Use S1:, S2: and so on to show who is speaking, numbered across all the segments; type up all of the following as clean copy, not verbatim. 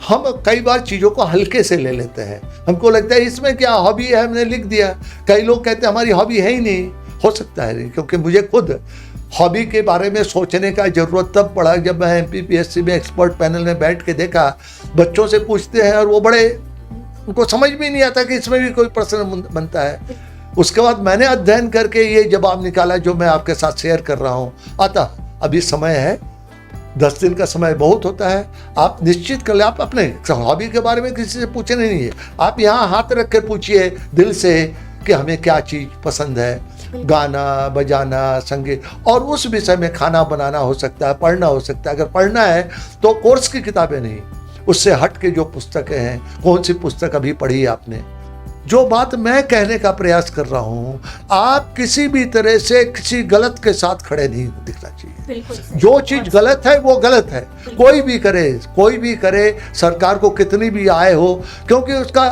S1: हम कई बार चीज़ों को हल्के से ले लेते हैं, हमको लगता है इसमें क्या हॉबी है, हमने लिख दिया। कई लोग कहते हैं हमारी हॉबी है ही नहीं, हो सकता है नहीं, क्योंकि मुझे खुद हॉबी के बारे में सोचने का ज़रूरत तब पड़ा जब मैं MPPSC में एक्सपर्ट पैनल में बैठ के देखा, बच्चों से पूछते हैं और वो बड़े, उनको समझ भी नहीं आता कि इसमें भी कोई प्रश्न बनता है। उसके बाद मैंने अध्ययन करके ये जवाब निकाला जो मैं आपके साथ शेयर कर रहा हूँ। अतः अभी समय है, 10 दिन का समय बहुत होता है, आप निश्चित कर ले, आप अपने हॉबी के बारे में किसी से पूछने नहीं है, आप यहाँ हाथ रख कर पूछिए दिल से कि हमें क्या चीज़ पसंद है, गाना बजाना, संगीत, और उस विषय में खाना बनाना हो सकता है, पढ़ना हो सकता है। अगर पढ़ना है तो कोर्स की किताबें नहीं, उससे हट के जो पुस्तकें हैं, कौन सी पुस्तक अभी पढ़ी है आपने। जो बात मैं कहने का प्रयास कर रहा हूँ, आप किसी भी तरह से किसी गलत के साथ खड़े नहीं दिखना चाहिए। जो चीज गलत है वो गलत है, कोई भी करे, सरकार को कितनी भी आय हो, क्योंकि उसका,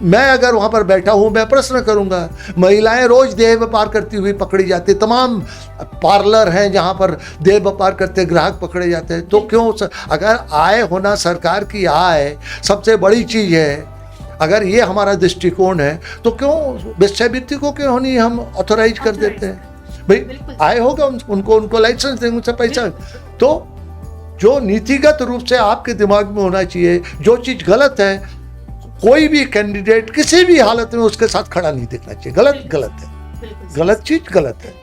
S1: मैं अगर वहां पर बैठा हूं मैं प्रश्न करूंगा। महिलाएं रोज देह व्यापार करती हुई पकड़ी जाती, तमाम पार्लर हैं जहां पर देह व्यापार करते ग्राहक पकड़े जाते हैं, तो क्यों अगर आय होना, सरकार की आय सबसे बड़ी चीज है, अगर ये हमारा दृष्टिकोण है तो क्यों वेश्यावृत्ति को क्यों नहीं हम ऑथोराइज कर देते हैं। भाई आय होगा उनको लाइसेंस देंगे, उनसे पैसा। तो जो नीतिगत रूप से आपके दिमाग में होना चाहिए, जो चीज गलत है कोई भी कैंडिडेट किसी भी हालत में उसके साथ खड़ा नहीं दिखना चाहिए। गलत है, गलत चीज गलत है।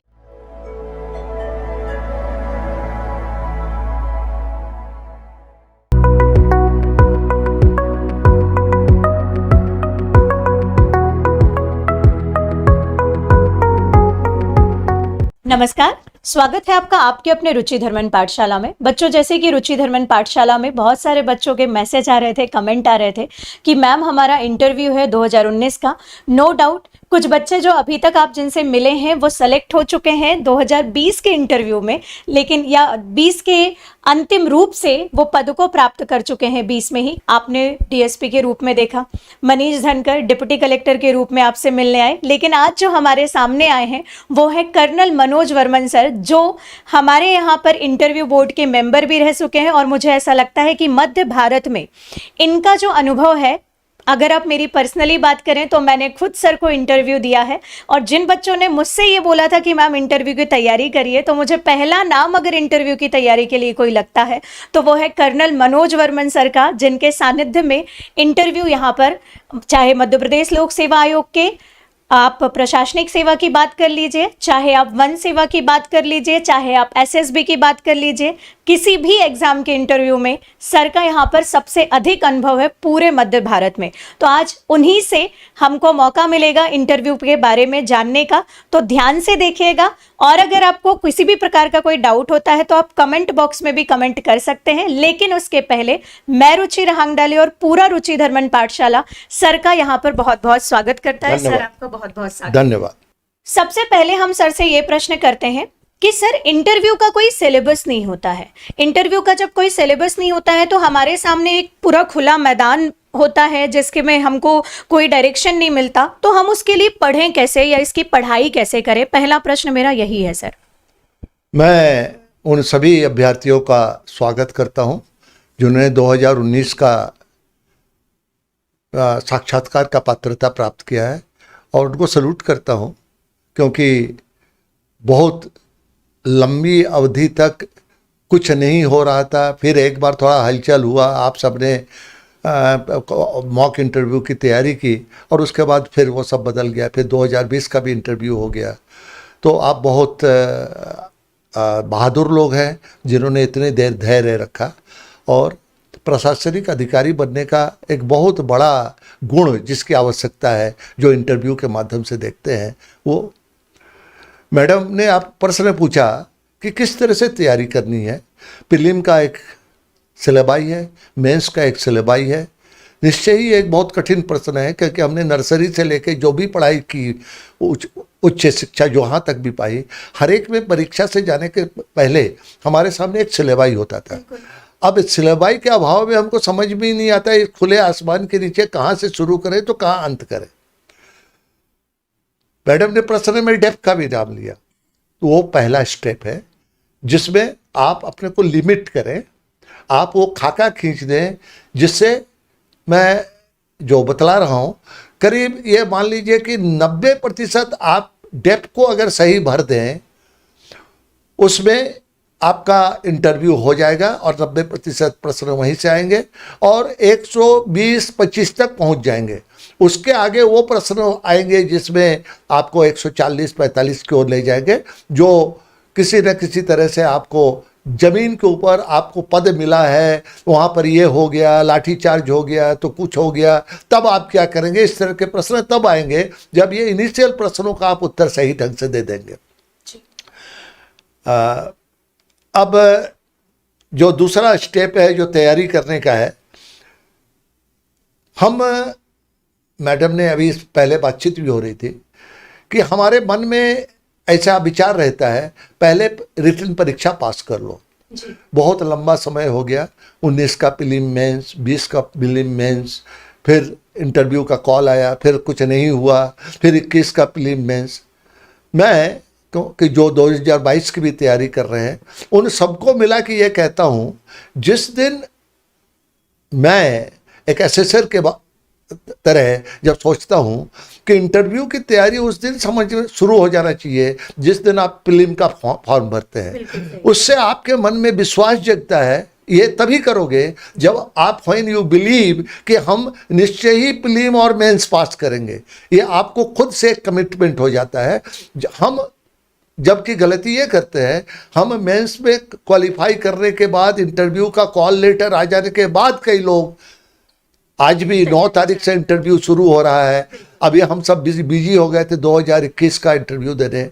S2: नमस्कार, स्वागत है आपका आपके अपने रुचि धर्मन पाठशाला में। बच्चों, जैसे कि रुचि धर्मन पाठशाला में बहुत सारे बच्चों के मैसेज आ रहे थे, कमेंट आ रहे थे कि मैम हमारा इंटरव्यू है 2019 का। नो डाउट कुछ बच्चे जो अभी तक आप जिनसे मिले हैं वो सेलेक्ट हो चुके हैं 2020 के इंटरव्यू में, लेकिन या 20 के अंतिम रूप से वो पद को प्राप्त कर चुके हैं। 20 में ही आपने DSP के रूप में देखा, मनीष धनकर डिप्टी कलेक्टर के रूप में आपसे मिलने आए, लेकिन आज जो हमारे सामने आए हैं वो है कर्नल मनोज वर्मन सर, जो हमारे यहाँ पर इंटरव्यू बोर्ड के मेंबर भी रह चुके हैं। और मुझे ऐसा लगता है कि मध्य भारत में इनका जो अनुभव है, अगर आप मेरी पर्सनली बात करें तो मैंने खुद सर को इंटरव्यू दिया है, और जिन बच्चों ने मुझसे ये बोला था कि मैम इंटरव्यू की तैयारी करिए, तो मुझे पहला नाम अगर इंटरव्यू की तैयारी के लिए कोई लगता है तो वो है कर्नल मनोज वर्मन सर का, जिनके सानिध्य में इंटरव्यू यहाँ पर, चाहे मध्य प्रदेश लोक सेवा आयोग के आप प्रशासनिक सेवा की बात कर लीजिए, चाहे आप वन सेवा की बात कर लीजिए, चाहे आप SSB की बात कर लीजिए, किसी भी एग्जाम के इंटरव्यू में सर का यहाँ पर सबसे अधिक अनुभव है पूरे मध्य भारत में। तो आज उन्हीं से हमको मौका मिलेगा इंटरव्यू के बारे में जानने का, तो ध्यान से देखिएगा। और अगर आपको किसी भी प्रकार का कोई डाउट होता है तो आप कमेंट बॉक्स में भी कमेंट कर सकते हैं, लेकिन उसके पहले मैं रुचि रहांगडाले और पूरा रुचि धर्मन पाठशाला सर का यहाँ पर बहुत बहुत स्वागत करता है। सर आपका बहुत बहुत स्वागत।
S1: धन्यवाद।
S2: सबसे पहले हम सर से ये प्रश्न करते हैं कि सर इंटरव्यू का कोई सिलेबस नहीं होता है। इंटरव्यू का जब कोई सिलेबस नहीं होता है तो हमारे सामने एक पूरा खुला मैदान होता है जिसके में हमको कोई डायरेक्शन नहीं मिलता, तो हम उसके लिए पढ़ें कैसे या इसकी पढ़ाई कैसे करें? पहला प्रश्न मेरा यही है सर।
S1: मैं उन सभी अभ्यर्थियों का स्वागत करता हूं जिन्होंने 2019 का साक्षात्कार का पात्रता प्राप्त किया है, और उनको सल्यूट करता हूं, क्योंकि बहुत लंबी अवधि तक कुछ नहीं हो रहा था, फिर एक बार थोड़ा हलचल हुआ, आप सबने मॉक इंटरव्यू की तैयारी की, और उसके बाद फिर वो सब बदल गया, फिर 2020 का भी इंटरव्यू हो गया। तो आप बहुत बहादुर लोग हैं जिन्होंने इतने देर धैर्य रखा, और प्रशासनिक अधिकारी बनने का एक बहुत बड़ा गुण जिसकी आवश्यकता है, जो इंटरव्यू के माध्यम से देखते हैं, वो मैडम ने आप प्रश्न पूछा कि किस तरह से तैयारी करनी है। प्रीलिम का एक सिलेबाई है, मेंस का एक सिलेबाई है। निश्चय ही एक बहुत कठिन प्रश्न है, क्योंकि हमने नर्सरी से लेकर जो भी पढ़ाई की, उच्च शिक्षा जहाँ तक भी पाई, हर एक में परीक्षा से जाने के पहले हमारे सामने एक सिलेबाई होता था। अब सिलेबाई के अभाव में हमको समझ में नहीं आता है खुले आसमान के नीचे कहाँ से शुरू करें तो कहाँ अंत करें। मैडम ने प्रश्न में डेप्थ का भी नाम लिया, तो वो पहला स्टेप है जिसमें आप अपने को लिमिट करें, आप वो खाका खींच दें जिससे मैं जो बतला रहा हूँ, करीब ये मान लीजिए कि 90% आप डेप्थ को अगर सही भर दें, उसमें आपका इंटरव्यू हो जाएगा और 90% प्रश्न वहीं से आएंगे और 120-25 तक पहुंच जाएंगे। उसके आगे वो प्रश्न आएंगे जिसमें आपको 140-45 की ओर ले जाएंगे, जो किसी न किसी तरह से आपको जमीन के ऊपर आपको पद मिला है, वहाँ पर ये हो गया, लाठीचार्ज हो गया, तो कुछ हो गया, तब आप क्या करेंगे। इस तरह के प्रश्न तब आएंगे जब ये इनिशियल प्रश्नों का आप उत्तर सही ढंग से दे देंगे। अब जो दूसरा स्टेप है जो तैयारी करने का है, हम मैडम ने अभी पहले बातचीत भी हो रही थी कि हमारे मन में ऐसा विचार रहता है, पहले रिटन परीक्षा पास कर लो। बहुत लंबा समय हो गया, 19 का प्रीलिम मेंस, 20 का प्रीलिम मेंस, फिर इंटरव्यू का कॉल आया, फिर कुछ नहीं हुआ, फिर 21 का प्रीलिम मेंस। मैं कि जो 2022 की भी तैयारी कर रहे हैं उन सबको मिला कि ये कहता हूँ, जिस दिन मैं एक एसेसर के तरह जब सोचता हूँ कि इंटरव्यू की तैयारी उस दिन समझ में शुरू हो जाना चाहिए जिस दिन आप प्रीलिम का फॉर्म भरते हैं। उससे आपके मन में विश्वास जगता है। ये तभी करोगे जब आप व्हेन यू बिलीव कि हम निश्चय ही प्रीलिम और मेंस पास करेंगे। ये आपको खुद से एक कमिटमेंट हो जाता है। हम जबकि गलती ये करते हैं, हम मेंस में क्वालिफाई करने के बाद इंटरव्यू का कॉल लेटर आ जाने के बाद कई लोग, आज भी 9 तारीख से इंटरव्यू शुरू हो रहा है, अभी हम सब बिजी हो गए थे 2021 का इंटरव्यू देने।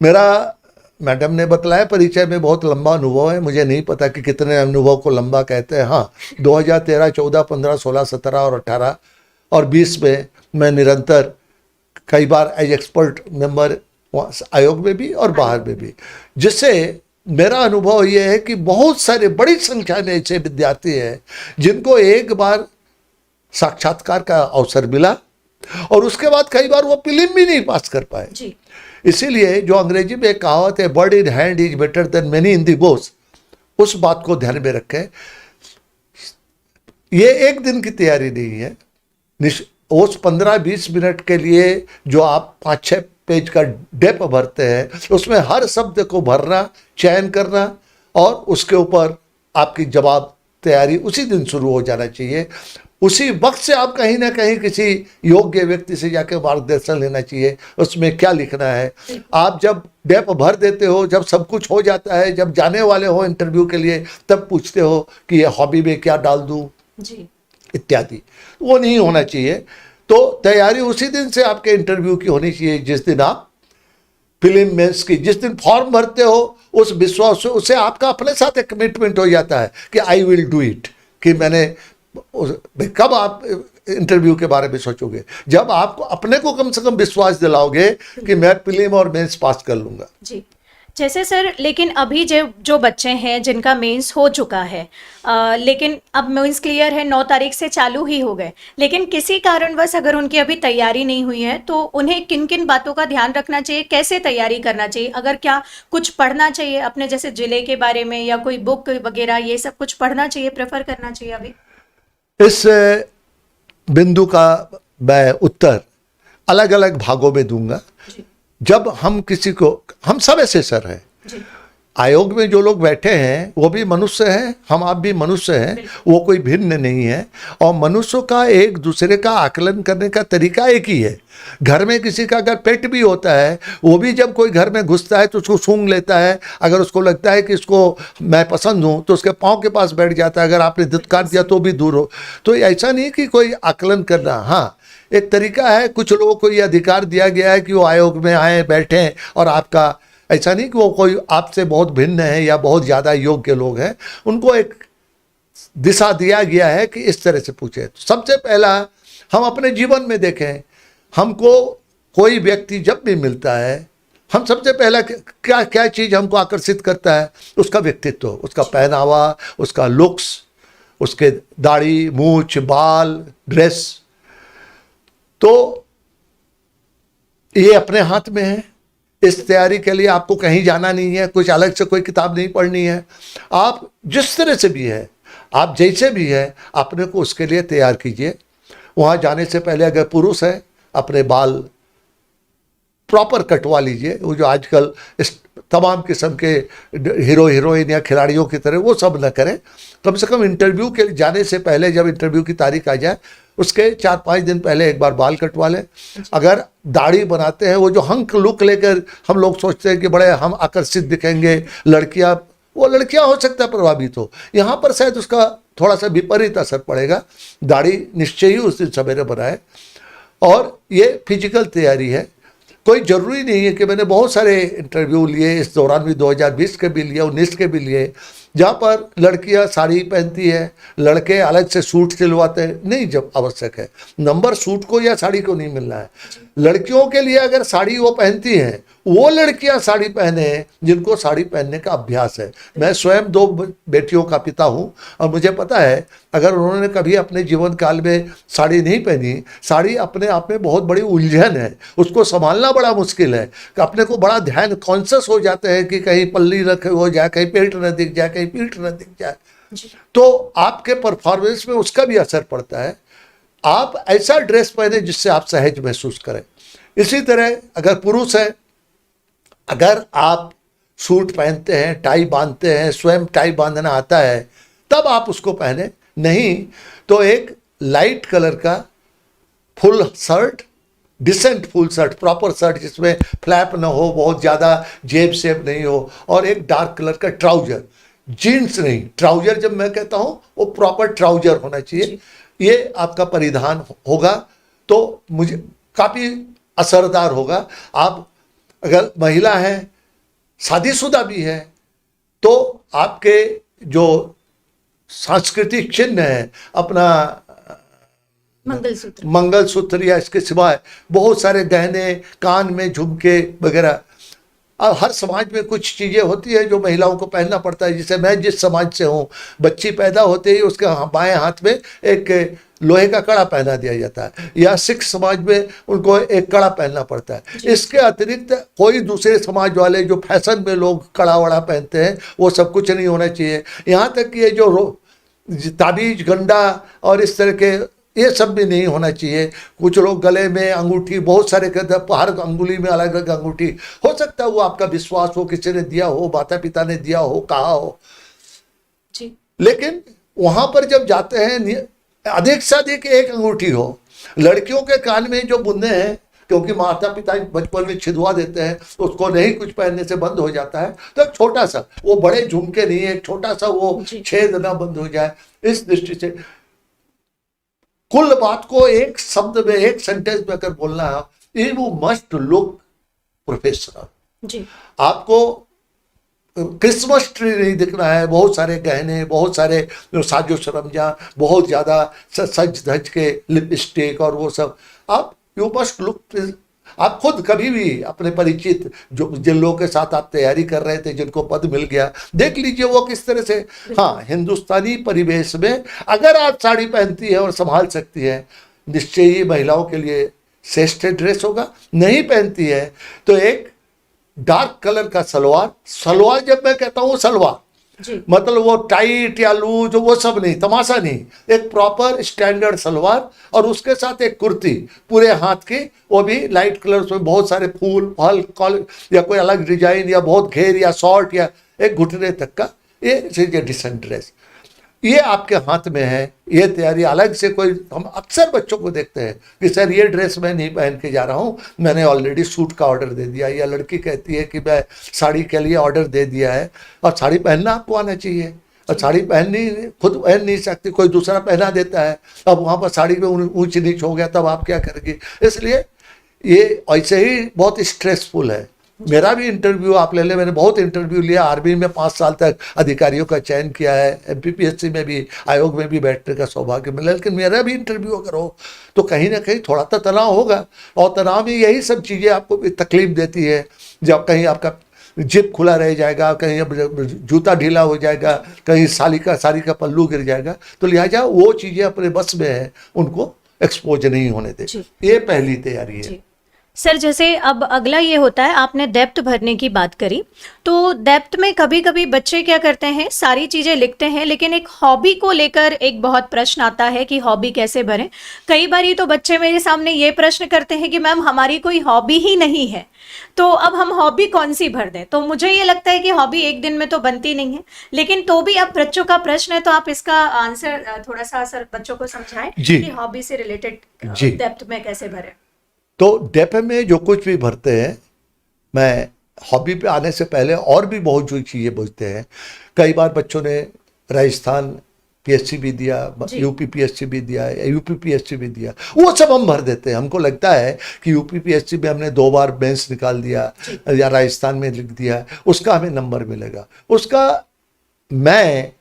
S1: मेरा मैडम ने बतलाया परिचय में बहुत लंबा अनुभव है, मुझे नहीं पता कि कितने अनुभव को लंबा कहते हैं। हाँ, 2013, 14, 15, 16, 17 और 18 और 20 में मैं निरंतर कई बार एज एक्सपर्ट मेंबर आयोग में भी और बाहर में भी, जिससे मेरा अनुभव ये है कि बहुत सारे बड़ी संख्या में ऐसे विद्यार्थी हैं जिनको एक बार साक्षात्कार का अवसर मिला और उसके बाद कई बार वो प्रीलिम भी नहीं पास कर पाए। इसीलिए जो अंग्रेजी में कहावत है, bird in hand is better than many in the Bush, उस बात को ध्यान में रखें। ये एक दिन की तैयारी नहीं है। उस 15-20 मिनट के लिए जो आप 5-6 पेज का डेप भरते हैं, उसमें हर शब्द को भरना, चयन करना और उसके ऊपर आपकी जवाब तैयारी उसी दिन शुरू हो जाना चाहिए। उसी वक्त से आप कहीं ना कहीं किसी योग्य व्यक्ति से जाकर मार्गदर्शन लेना चाहिए, उसमें क्या लिखना है। आप जब डेप भर देते हो, जब सब कुछ हो जाता है, जब जाने वाले हो इंटरव्यू के लिए, तब पूछते हो कि ये हॉबी में क्या डाल दूँ इत्यादि, वो नहीं होना चाहिए। तो तैयारी उसी दिन से आपके इंटरव्यू की होनी चाहिए जिस दिन आप प्रीलिम मेंस की, जिस दिन फॉर्म भरते हो, उस विश्वास से उससे आपका अपने साथ एक कमिटमेंट हो जाता है कि आई विल डू इट। कि मैंने, कब आप इंटरव्यू के बारे में सोचोगे? जब आपको अपने को कम से कम विश्वास दिलाओगे कि मैं प्रीलिम और मेंस पास कर लूंगा।
S2: जी, जैसे सर, लेकिन अभी जो बच्चे हैं जिनका मेंस हो चुका है, लेकिन अब मेंस क्लियर है, 9 तारीख से चालू ही हो गए, लेकिन किसी कारणवश अगर उनकी अभी तैयारी नहीं हुई है तो उन्हें किन किन बातों का ध्यान रखना चाहिए, कैसे तैयारी करना चाहिए? अगर क्या कुछ पढ़ना चाहिए अपने जैसे जिले के बारे में या कोई बुक वगैरह, ये सब कुछ पढ़ना चाहिए, प्रेफर करना चाहिए अभी?
S1: इस बिंदु का मैं उत्तर अलग अलग भागों में दूंगा। जब हम किसी को, हम सब एसेसर हैं, आयोग में जो लोग बैठे हैं वो भी मनुष्य हैं, हम आप भी मनुष्य हैं, वो कोई भिन्न नहीं है। और मनुष्यों का एक दूसरे का आकलन करने का तरीका एक ही है। घर में किसी का अगर पेट भी होता है, वो भी जब कोई घर में घुसता है तो उसको सूंघ लेता है। अगर उसको लगता है कि इसको मैं पसंद हूँ तो उसके पाँव के पास बैठ जाता है, अगर आपने धुतकार दिया तो भी दूर हो। तो ऐसा नहीं कि कोई आकलन करना, हाँ एक तरीका है। कुछ लोगों को ये अधिकार दिया गया है कि वो आयोग में आए, बैठें, और आपका ऐसा नहीं कि वो कोई आपसे बहुत भिन्न है या बहुत ज़्यादा योग्य लोग हैं, उनको एक दिशा दिया गया है कि इस तरह से पूछे। तो सबसे पहला हम अपने जीवन में देखें, हमको कोई व्यक्ति जब भी मिलता है, हम सबसे पहला क्या क्या चीज़ हमको आकर्षित करता है? उसका व्यक्तित्व, उसका पहनावा, उसका लुक्स, उसके दाढ़ी, मूछ, बाल, ड्रेस। तो ये अपने हाथ में है। इस तैयारी के लिए आपको कहीं जाना नहीं है, कुछ अलग से कोई किताब नहीं पढ़नी है। आप जिस तरह से भी है, आप जैसे भी है अपने को उसके लिए तैयार कीजिए। वहाँ जाने से पहले अगर पुरुष है अपने बाल प्रॉपर कटवा लीजिए। वो जो आजकल इस तमाम किस्म के हीरो हीरोइन या खिलाड़ियों की तरह वो सब न करें। कम से कम इंटरव्यू के जाने से पहले, जब इंटरव्यू की तारीख आ जाए उसके 4-5 दिन पहले एक बार बाल कटवा लें। अगर दाढ़ी बनाते हैं, वो जो हंक लुक लेकर हम लोग सोचते हैं कि बड़े हम आकर्षित दिखेंगे, लड़कियां हो सकता है प्रभावित हो, यहाँ पर शायद उसका थोड़ा सा विपरीत असर पड़ेगा। दाढ़ी निश्चय ही उस दिन सवेरे बनाए। और ये फिजिकल तैयारी है, कोई ज़रूरी नहीं है कि मैंने बहुत सारे इंटरव्यू लिए इस दौरान भी, 2020 के भी लिए, 19 के भी लिए, जहाँ पर लड़कियाँ साड़ी पहनती है, लड़के अलग से सूट सिलवाते हैं। नहीं, जब आवश्यक है नंबर सूट को या साड़ी को नहीं मिलना है। लड़कियों के लिए अगर साड़ी वो पहनती हैं, वो लड़कियां साड़ी पहने जिनको साड़ी पहनने का अभ्यास है। मैं स्वयं 2 बेटियों का पिता हूं और मुझे पता है अगर उन्होंने कभी अपने जीवन काल में साड़ी नहीं पहनी, साड़ी अपने आप में बहुत बड़ी उलझन है, उसको संभालना बड़ा मुश्किल है। कि अपने को बड़ा ध्यान कॉन्शियस हो जाते हैं कि कहीं पल्ली रखे हो जाए, कहीं पेट न दिख जाए, कहीं पीठ न दिख जाए, तो आपके परफॉर्मेंस में उसका भी असर पड़ता है। आप ऐसा ड्रेस पहने जिससे आप सहज महसूस करें। इसी तरह अगर पुरुष है, अगर आप सूट पहनते हैं, टाई बांधते हैं, स्वयं टाई बांधना आता है, तब आप उसको पहने। नहीं तो एक लाइट कलर का full shirt, decent full shirt, proper shirt जिसमें फ्लैप ना हो, बहुत ज़्यादा जेब शेप नहीं हो, और एक डार्क कलर का ट्राउजर, जीन्स नहीं, ट्राउजर जब मैं कहता हूँ वो प्रॉपर ट्राउजर होना चाहिए। ये आपका परिधान होगा तो मुझे काफ़ी असरदार होगा। आप अगर महिला है, शादीशुदा भी है, तो आपके जो सांस्कृतिक चिन्ह है, अपना मंगलसूत्र या इसके सिवाय बहुत सारे गहने, कान में झुमके वगैरह, अब हर समाज में कुछ चीज़ें होती है जो महिलाओं को पहनना पड़ता है। जैसे मैं जिस समाज से हूँ, बच्ची पैदा होते ही उसके बाएं हाथ में एक लोहे का कड़ा पहना दिया जाता है, या सिख समाज में उनको एक कड़ा पहनना पड़ता है। इसके अतिरिक्त कोई दूसरे समाज वाले जो फैशन में लोग कड़ा वड़ा पहनते हैं, वो सब कुछ नहीं होना चाहिए। यहाँ तक कि ये जो ताबीज, गंडा और इस तरह के, ये सब भी नहीं होना चाहिए। कुछ लोग गले में अंगूठी, बहुत सारे कहते हैं हर अंगुली में अलग अलग अंगूठी, हो सकता है वो आपका विश्वास हो, किसी ने दिया हो, माता पिता ने दिया हो, कहा हो जी। लेकिन वहां पर जब जाते हैं, अधिक से अधिक एक अंगूठी हो। लड़कियों के कान में जो बुनने हैं, क्योंकि माता पिता बचपन में छिदवा देते हैं, उसको नहीं कुछ पहनने से बंद हो जाता है, तो एक छोटा सा, वो बड़े झुमके नहीं, एक छोटा सा वो छेद ना बंद हो जाए, इस दृष्टि से कुल बात को एक शब्द में, एक सेंटेंस में अगर बोलना है, यू मस्ट लुक प्रोफेशनल। आपको क्रिसमस ट्री नहीं दिखना है, बहुत सारे गहने, बहुत सारे साजो सरंजाम, बहुत ज़्यादा सज धज के लिपस्टिक और वो सब, आप यू मस्ट लुक। आप खुद कभी भी अपने परिचित जो जिन लोगों के साथ आप तैयारी कर रहे थे, जिनको पद मिल गया, देख लीजिए वो किस तरह से, हाँ, हिंदुस्तानी परिवेश में अगर आप साड़ी पहनती है और संभाल सकती है, निश्चय ही महिलाओं के लिए श्रेष्ठ ड्रेस होगा। नहीं पहनती है तो एक डार्क कलर का सलवार, जब मैं कहता हूँ सलवार मतलब वो टाइट या लूज, वो सब नहीं, तमाशा नहीं, एक प्रॉपर स्टैंडर्ड सलवार, और उसके साथ एक कुर्ती पूरे हाथ की, वो भी लाइट कलर में बहुत सारे फूल फल या कोई अलग डिजाइन, या बहुत घेर या शॉर्ट या एक घुटने तक का, ये डिसेंट ड्रेस, ये आपके हाथ में है। ये तैयारी अलग से कोई, हम अक्सर बच्चों को देखते हैं कि सर ये ड्रेस मैं नहीं पहन के जा रहा हूँ, मैंने ऑलरेडी सूट का ऑर्डर दे दिया, या लड़की कहती है कि मैं साड़ी के लिए ऑर्डर दे दिया है। और साड़ी पहनना आपको आना चाहिए, और साड़ी पहननी खुद पहन नहीं सकती, कोई दूसरा पहना देता है, अब वहाँ पर साड़ी में ऊंच नीच हो गया, तब आप क्या करेंगे। इसलिए ये ऐसे ही बहुत स्ट्रेसफुल है। मेरा भी इंटरव्यू आप ले लें, मैंने बहुत इंटरव्यू लिया, आर्मी में 5 साल तक अधिकारियों का चयन किया है, MPPSC में भी, आयोग में भी बैठने का सौभाग्य मिला, लेकिन मेरा भी इंटरव्यू अगर हो तो कहीं ना कहीं थोड़ा तो तनाव होगा, और तनाव में यही सब चीज़ें आपको तकलीफ देती है। जब कहीं आपका जिप खुला रह जाएगा, कहीं जूता ढीला हो जाएगा, कहीं साड़ी का पल्लू गिर जाएगा, तो लिहाजा वो चीज़ें अपने बस में है, उनको एक्सपोज नहीं होने दे। ये पहली तैयारी है।
S2: सर जैसे अब अगला ये होता है, आपने डेप्थ भरने की बात करी, तो डेप्थ में कभी कभी बच्चे क्या करते हैं, सारी चीज़ें लिखते हैं लेकिन एक हॉबी को लेकर एक बहुत प्रश्न आता है कि हॉबी कैसे भरें। कई बार तो बच्चे मेरे सामने ये प्रश्न करते हैं कि मैम हमारी कोई हॉबी ही नहीं है, तो अब हम हॉबी कौन सी भर दें। तो मुझे ये लगता है कि हॉबी एक दिन में तो बनती नहीं है, लेकिन तो भी अब बच्चों का प्रश्न है, तो आप इसका आंसर थोड़ा सा सर बच्चों को समझाएं
S1: जी।
S2: कि हॉबी से रिलेटेड
S1: जी।
S2: डेप्थ में कैसे भरें।
S1: तो डेप्थ में जो कुछ भी भरते हैं, मैं हॉबी पे आने से पहले और भी बहुत जो चीज़ें पूछते हैं। कई बार बच्चों ने राजस्थान पीएससी भी दिया,
S2: जी।
S1: यूपी पीएससी भी दिया, यूपी पीएससी भी दिया, वो सब हम भर देते हैं। हमको लगता है कि यूपी पीएससी में हमने 2 बार बेंच निकाल दिया या राजस्थान में लिख दिया, उसका हमें नंबर मिलेगा। उसका मैं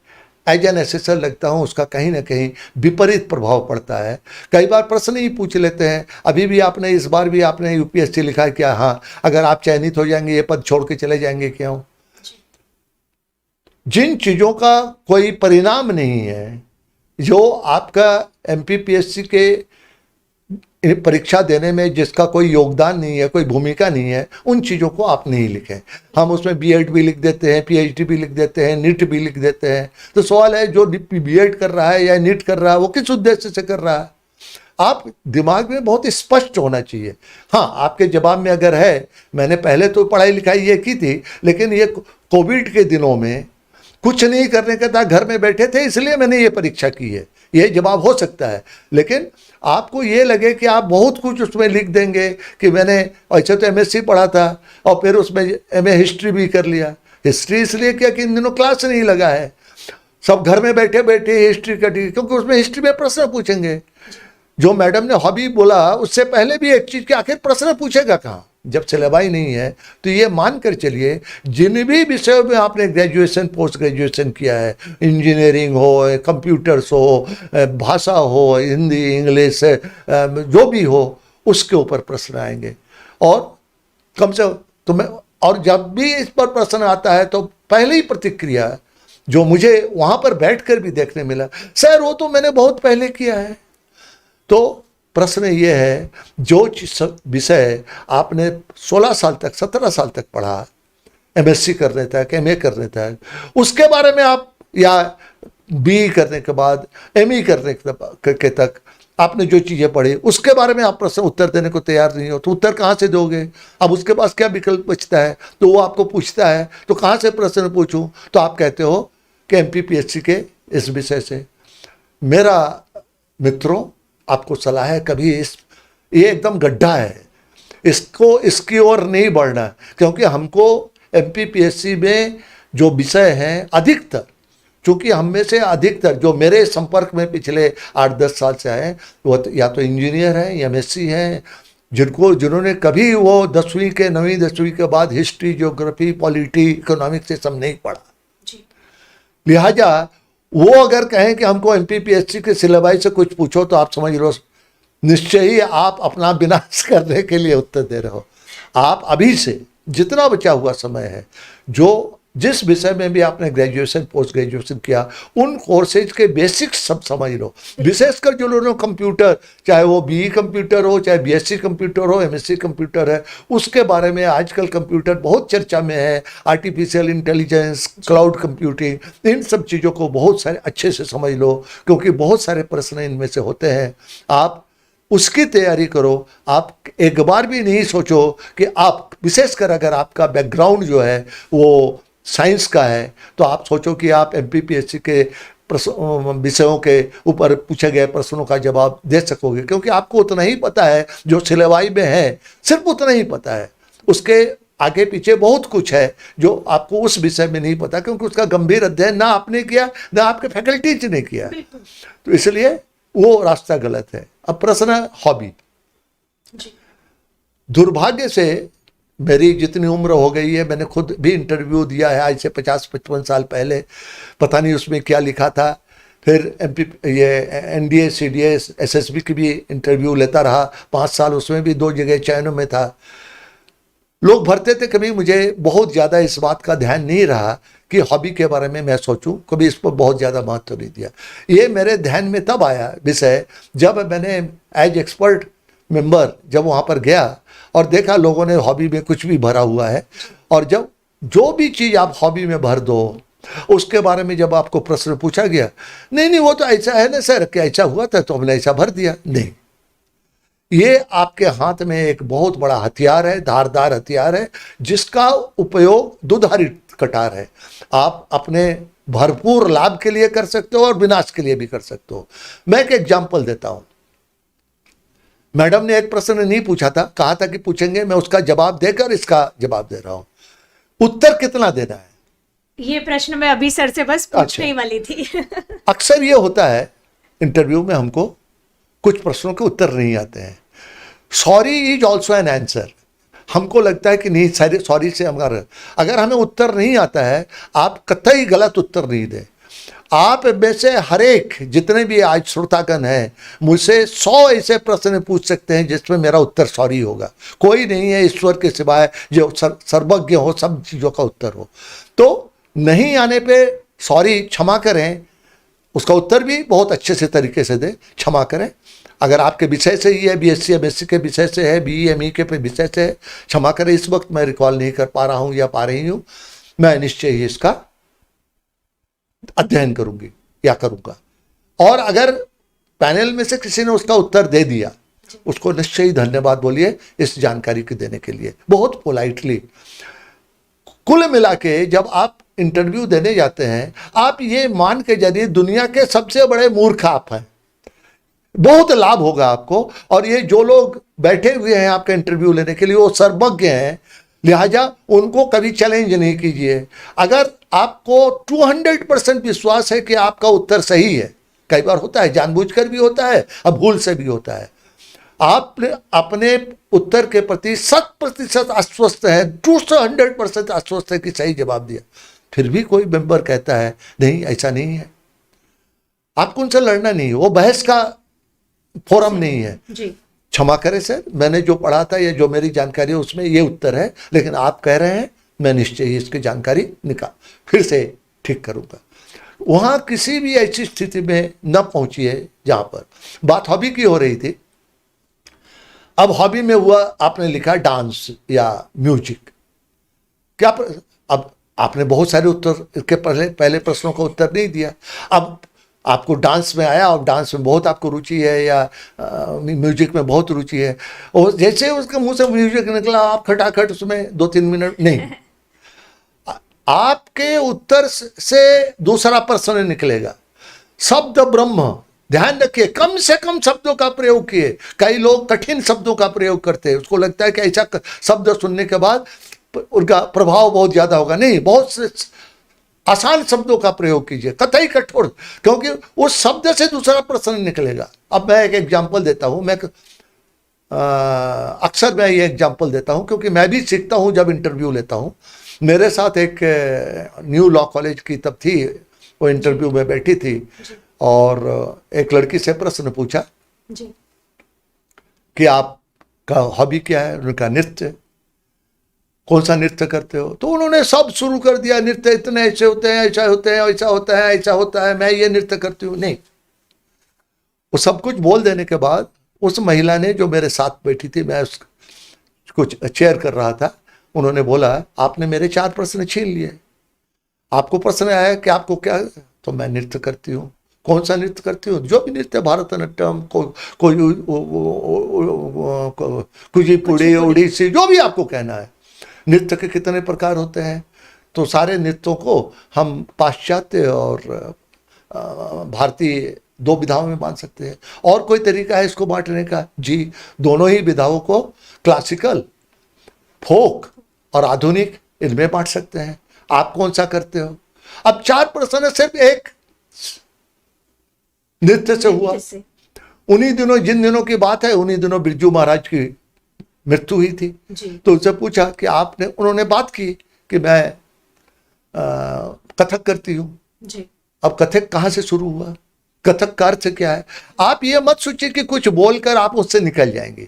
S1: एज एन एसेसर लगता हूँ, उसका कहीं ना कहीं विपरीत प्रभाव पड़ता है। कई बार प्रश्न ही पूछ लेते हैं, अभी भी आपने इस बार भी आपने यूपीएससी लिखा है क्या? हाँ। अगर आप चयनित हो जाएंगे, ये पद छोड़ के चले जाएंगे क्यों? जिन चीज़ों का कोई परिणाम नहीं है, जो आपका एमपीपीएससी के परीक्षा देने में जिसका कोई योगदान नहीं है, कोई भूमिका नहीं है, उन चीज़ों को आप नहीं लिखें। हम उसमें बीएड भी लिख देते हैं, पीएचडी भी लिख देते हैं, नीट भी लिख देते हैं। तो सवाल है, जो बीएड कर रहा है या नीट कर रहा है, वो किस उद्देश्य से कर रहा है? आप दिमाग में बहुत स्पष्ट होना चाहिए। हाँ, आपके जवाब में अगर है, मैंने पहले तो पढ़ाई लिखाई ये की थी, लेकिन ये कोविड के दिनों में कुछ नहीं करने का था, घर में बैठे थे, इसलिए मैंने ये परीक्षा की है, ये जवाब हो सकता है। लेकिन आपको ये लगे कि आप बहुत कुछ उसमें लिख देंगे कि मैंने अच्छा तो एमएससी पढ़ा था और फिर उसमें एमए हिस्ट्री भी कर लिया। हिस्ट्री इसलिए क्या कि इन दिनों क्लास नहीं लगा है, सब घर में बैठे बैठे हिस्ट्री का, क्योंकि उसमें हिस्ट्री में प्रश्न पूछेंगे। जो मैडम ने हॉबी बोला, उससे पहले भी एक चीज़ कि आखिर प्रश्न पूछेगा कहाँ, जब सिलेबाई नहीं है। तो ये मान कर चलिए, जिन भी विषयों में आपने ग्रेजुएशन पोस्ट ग्रेजुएशन किया है, इंजीनियरिंग हो, कंप्यूटर्स हो, भाषा हो, हिंदी इंग्लिश जो भी हो, उसके ऊपर प्रश्न आएंगे। और कम से तो मैं, और जब भी इस पर प्रश्न आता है तो पहले ही प्रतिक्रिया जो मुझे वहाँ पर बैठकर भी देखने मिला, सर वो तो मैंने बहुत पहले किया है। तो प्रश्न ये है, जो विषय आपने 16 साल तक 17 साल तक पढ़ा, एमएससी करने तक, एमए करने तक, उसके बारे में आप, या बी करने के बाद एमई करने के तक आपने जो चीज़ें पढ़ी, उसके बारे में आप प्रश्न उत्तर देने को तैयार नहीं हो, तो उत्तर कहाँ से दोगे? अब उसके पास क्या विकल्प बचता है? तो वो आपको पूछता है, तो कहाँ से प्रश्न पूछूं? तो आप कहते हो कि एमपीपीएससी के इस विषय से। मेरा मित्रों, आपको सलाह है, कभी ये एकदम गड्ढा है, इसकी ओर नहीं बढ़ना, क्योंकि हमको एमपीपीएससी में जो विषय हैं अधिकतर, चूँकि हम में से अधिकतर जो मेरे संपर्क में पिछले 8-10 साल से आए, वो या तो इंजीनियर हैं या एमएससी हैं, जिन्होंने कभी वो 10वीं के 9वीं 10वीं के बाद हिस्ट्री, ज्योग्राफी, पॉलिटी, इकोनॉमिक्स से सब नहीं पढ़ा। लिहाजा वो अगर कहें कि हमको एमपीपीएससी के सिलेबस से कुछ पूछो, तो आप समझ लो निश्चय ही आप अपना विनाश करने के लिए उत्तर दे रहे हो। आप अभी से जितना बचा हुआ समय है, जो जिस विषय में भी आपने ग्रेजुएशन पोस्ट ग्रेजुएशन किया, उन कोर्सेज के बेसिक्स सब समझ लो। विशेषकर जो लोगों कंप्यूटर, चाहे वो बीई कंप्यूटर हो, चाहे बीएससी कंप्यूटर हो, एमएससी कंप्यूटर है, उसके बारे में आजकल कंप्यूटर बहुत चर्चा में है। आर्टिफिशियल इंटेलिजेंस, क्लाउड कंप्यूटिंग, इन सब चीज़ों को बहुत सारे अच्छे से समझ लो, क्योंकि बहुत सारे प्रश्न इनमें से होते हैं। आप उसकी तैयारी करो। आप एक बार भी नहीं सोचो कि आप, विशेषकर अगर आपका बैकग्राउंड जो है वो साइंस का है, तो आप सोचो कि आप एमपीपीएससी के विषयों के ऊपर पूछे गए प्रश्नों का जवाब दे सकोगे, क्योंकि आपको उतना ही पता है जो सिलेबस में है, सिर्फ उतना ही पता है। उसके आगे पीछे बहुत कुछ है जो आपको उस विषय में नहीं पता, क्योंकि उसका गंभीर अध्ययन ना आपने किया, ना आपके फैकल्टीज ने किया। तो इसलिए वो रास्ता गलत है। अब प्रश्न है हॉबी। दुर्भाग्य से मेरी जितनी उम्र हो गई है, मैंने खुद भी इंटरव्यू दिया है आज से 50-55 साल पहले, पता नहीं उसमें क्या लिखा था। फिर ये एनडीए, सीडीए, एसएसबी की भी इंटरव्यू लेता रहा 5 साल, उसमें भी 2 जगह चयनों में था। लोग भरते थे, कभी मुझे बहुत ज़्यादा इस बात का ध्यान नहीं रहा कि हॉबी के बारे में मैं सोचूं, कभी इस पर बहुत ज़्यादा महत्व नहीं दिया। ये मेरे ध्यान में तब आया विषय, जब मैंने एज एक्सपर्ट मेंबर जब वहाँ पर गया और देखा लोगों ने हॉबी में कुछ भी भरा हुआ है, और जब जो भी चीज़ आप हॉबी में भर दो उसके बारे में जब आपको प्रश्न पूछा गया, नहीं नहीं वो तो ऐसा है ना सर, क्या ऐसा हुआ था तो हमने ऐसा भर दिया, नहीं। ये आपके हाथ में एक बहुत बड़ा हथियार है, धारदार हथियार है, जिसका उपयोग दुधारी कटार है। आप अपने भरपूर लाभ के लिए कर सकते हो और विनाश के लिए भी कर सकते हो। मैं एक एग्जाम्पल देता हूं। मैडम ने एक प्रश्न नहीं पूछा था, कहा था कि पूछेंगे, मैं उसका जवाब देकर इसका जवाब दे रहा हूं। उत्तर कितना देना है,
S2: ये प्रश्न मैं अभी सर से बस पूछने ही वाली थी।
S1: अक्सर ये होता है इंटरव्यू में, हमको कुछ प्रश्नों के उत्तर नहीं आते हैं। Sorry is also an answer. हमको लगता है कि नहीं सॉरी से हमारा, अगर हमें उत्तर नहीं आता है, आप कतई गलत उत्तर नहीं दें। आप में से हर एक जितने भी आज श्रोतागण हैं मुझसे 100 ऐसे प्रश्न पूछ सकते हैं जिसमें मेरा उत्तर सॉरी होगा। कोई नहीं है ईश्वर के सिवाय जो सर्वज्ञ हो, सब चीज़ों का उत्तर हो। तो नहीं आने पे सॉरी, क्षमा करें, उसका उत्तर भी बहुत अच्छे से तरीके से दें, क्षमा करें। अगर आपके विषय से ही है, बीएससी एमएससी के विषय से है, बीई एमई के विषय से है, क्षमा करें, इस वक्त मैं रिकॉल नहीं कर पा रहा हूं या पा रही हूं, मैं निश्चय ही इसका अध्ययन करूंगी या करूंगा। और अगर पैनल में से किसी ने उसका उत्तर दे दिया, उसको निश्चय ही धन्यवाद बोलिए इस जानकारी के देने के लिए, बहुत पोलाइटली। कुल मिला के जब आप इंटरव्यू देने जाते हैं, आप ये मान के जरिए दुनिया के सबसे बड़े मूर्ख आप हैं, बहुत लाभ होगा आपको। और ये जो लोग बैठे हुए हैं आपका इंटरव्यू लेने के लिए, वो सर्वज्ञ हैं, लिहाजा उनको कभी चैलेंज नहीं कीजिए। अगर आपको 200% विश्वास है कि आपका उत्तर सही है, कई बार होता है जानबूझकर भी होता है, अब भूल से भी होता है, आप अपने उत्तर के प्रति 100% आश्वस्त है, 200% आश्वस्त है कि सही जवाब दिया, फिर भी कोई मेंबर कहता है नहीं ऐसा नहीं है, आपको उनसे लड़ना नहीं है, वो बहस का फोरम नहीं है। क्षमा करें सर, मैंने जो पढ़ा था या जो मेरी जानकारी है उसमें ये उत्तर है, लेकिन आप कह रहे हैं, मैं निश्चय ही इसकी जानकारी फिर से ठीक करूंगा। वहां किसी भी ऐसी स्थिति में न पहुंचिए जहां पर बात हॉबी की हो रही थी। अब हॉबी में हुआ, आपने लिखा डांस या म्यूजिक, क्या अब आपने बहुत सारे उत्तर के पहले प्रश्नों का उत्तर नहीं दिया। अब आपको डांस में आया और डांस में बहुत आपको रुचि है या म्यूजिक में बहुत रुचि है, और जैसे उसके मुंह से म्यूजिक निकला, आप खटाखट उसमें 2-3 मिनट नहीं, आपके उत्तर से दूसरा प्रश्न निकलेगा, शब्द ब्रह्म। ध्यान रखिए, कम से कम शब्दों का प्रयोग किए। कई लोग कठिन शब्दों का प्रयोग करते हैं, उसको लगता है कि ऐसा शब्द सुनने के बाद उनका प्रभाव बहुत ज्यादा होगा। नहीं, बहुत से आसान शब्दों का प्रयोग कीजिए, कतई कठोर, क्योंकि उस शब्द से दूसरा प्रश्न निकलेगा। अब मैं एक एग्जाम्पल देता हूं, अक्सर मैं ये एग्जाम्पल देता हूं क्योंकि मैं भी सीखता हूं जब इंटरव्यू लेता हूं। मेरे साथ एक न्यू लॉ कॉलेज की तब थी, वो इंटरव्यू में बैठी थी और एक लड़की से प्रश्न पूछा कि आपका हॉबी क्या है। उन्होंने कहा नृत्य। कौन सा नृत्य करते हो? तो उन्होंने सब शुरू कर दिया, नृत्य इतने ऐसे होते हैं, ऐसा होते हैं, ऐसा होता है, ऐसा होता है, मैं ये नृत्य करती हूँ। नहीं, वो सब कुछ बोल देने के बाद उस महिला ने, जो मेरे साथ बैठी थी, मैं उसको चेयर कर रहा था, उन्होंने बोला आपने मेरे 4 प्रश्न छीन लिए। आपको प्रश्न आया कि आपको क्या? तो मैं नृत्य करती हूँ। कौन सा नृत्य करती हूँ? जो भी नृत्य, भारतनाट्यम, कुचिपुड़ी, ओडिसी, जो भी आपको कहना है। नृत्य के कितने प्रकार होते हैं? तो सारे नृत्यों को हम पाश्चात्य और भारतीय 2 विधाओं में बांट सकते हैं। और कोई तरीका है इसको बांटने का? जी, दोनों ही विधाओं को क्लासिकल, फोक और आधुनिक, इनमें बांट सकते हैं। आप कौन सा करते हो? अब 4 प्रश्न सिर्फ एक नृत्य से हुआ। उन्हीं दिनों, जिन दिनों की बात है, उन्हीं दिनों बिरजू महाराज की मृत्यु हुई थी। तो उससे पूछा कि आपने, उन्होंने बात की कि मैं कथक करती हूँ। अब कथक कहाँ से शुरू हुआ? कथक का अर्थ क्या है? आप ये मत सोचिए कि कुछ बोलकर आप उससे निकल जाएंगे।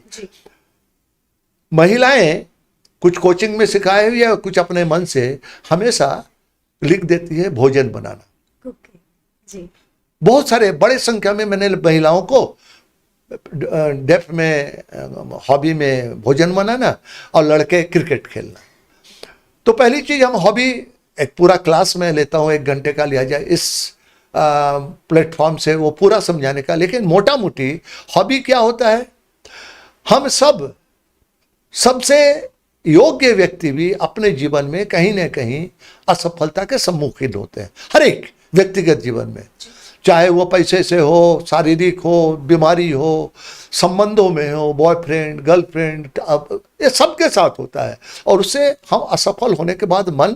S1: महिलाएं कुछ कोचिंग में सिखाए हुए या कुछ अपने मन से हमेशा लिख देती है भोजन बनाना। बहुत सारे, बड़े संख्या में मैंने महिलाओं को डेफ में हॉबी में भोजन बनाना और लड़के क्रिकेट खेलना। तो पहली चीज़ हम हॉबी एक पूरा क्लास में लेता हूँ, 1 घंटे का लिया जाए इस प्लेटफॉर्म से वो पूरा समझाने का। लेकिन मोटा मोटी हॉबी क्या होता है, हम सबसे योग्य व्यक्ति भी अपने जीवन में कहीं ना कहीं असफलता के सम्मुखीन होते हैं, हर एक व्यक्तिगत जीवन में, चाहे वो पैसे से हो, शारीरिक हो, बीमारी हो, संबंधों में हो, बॉयफ्रेंड गर्लफ्रेंड, ये सबके साथ होता है। और उससे हम असफल होने के बाद मन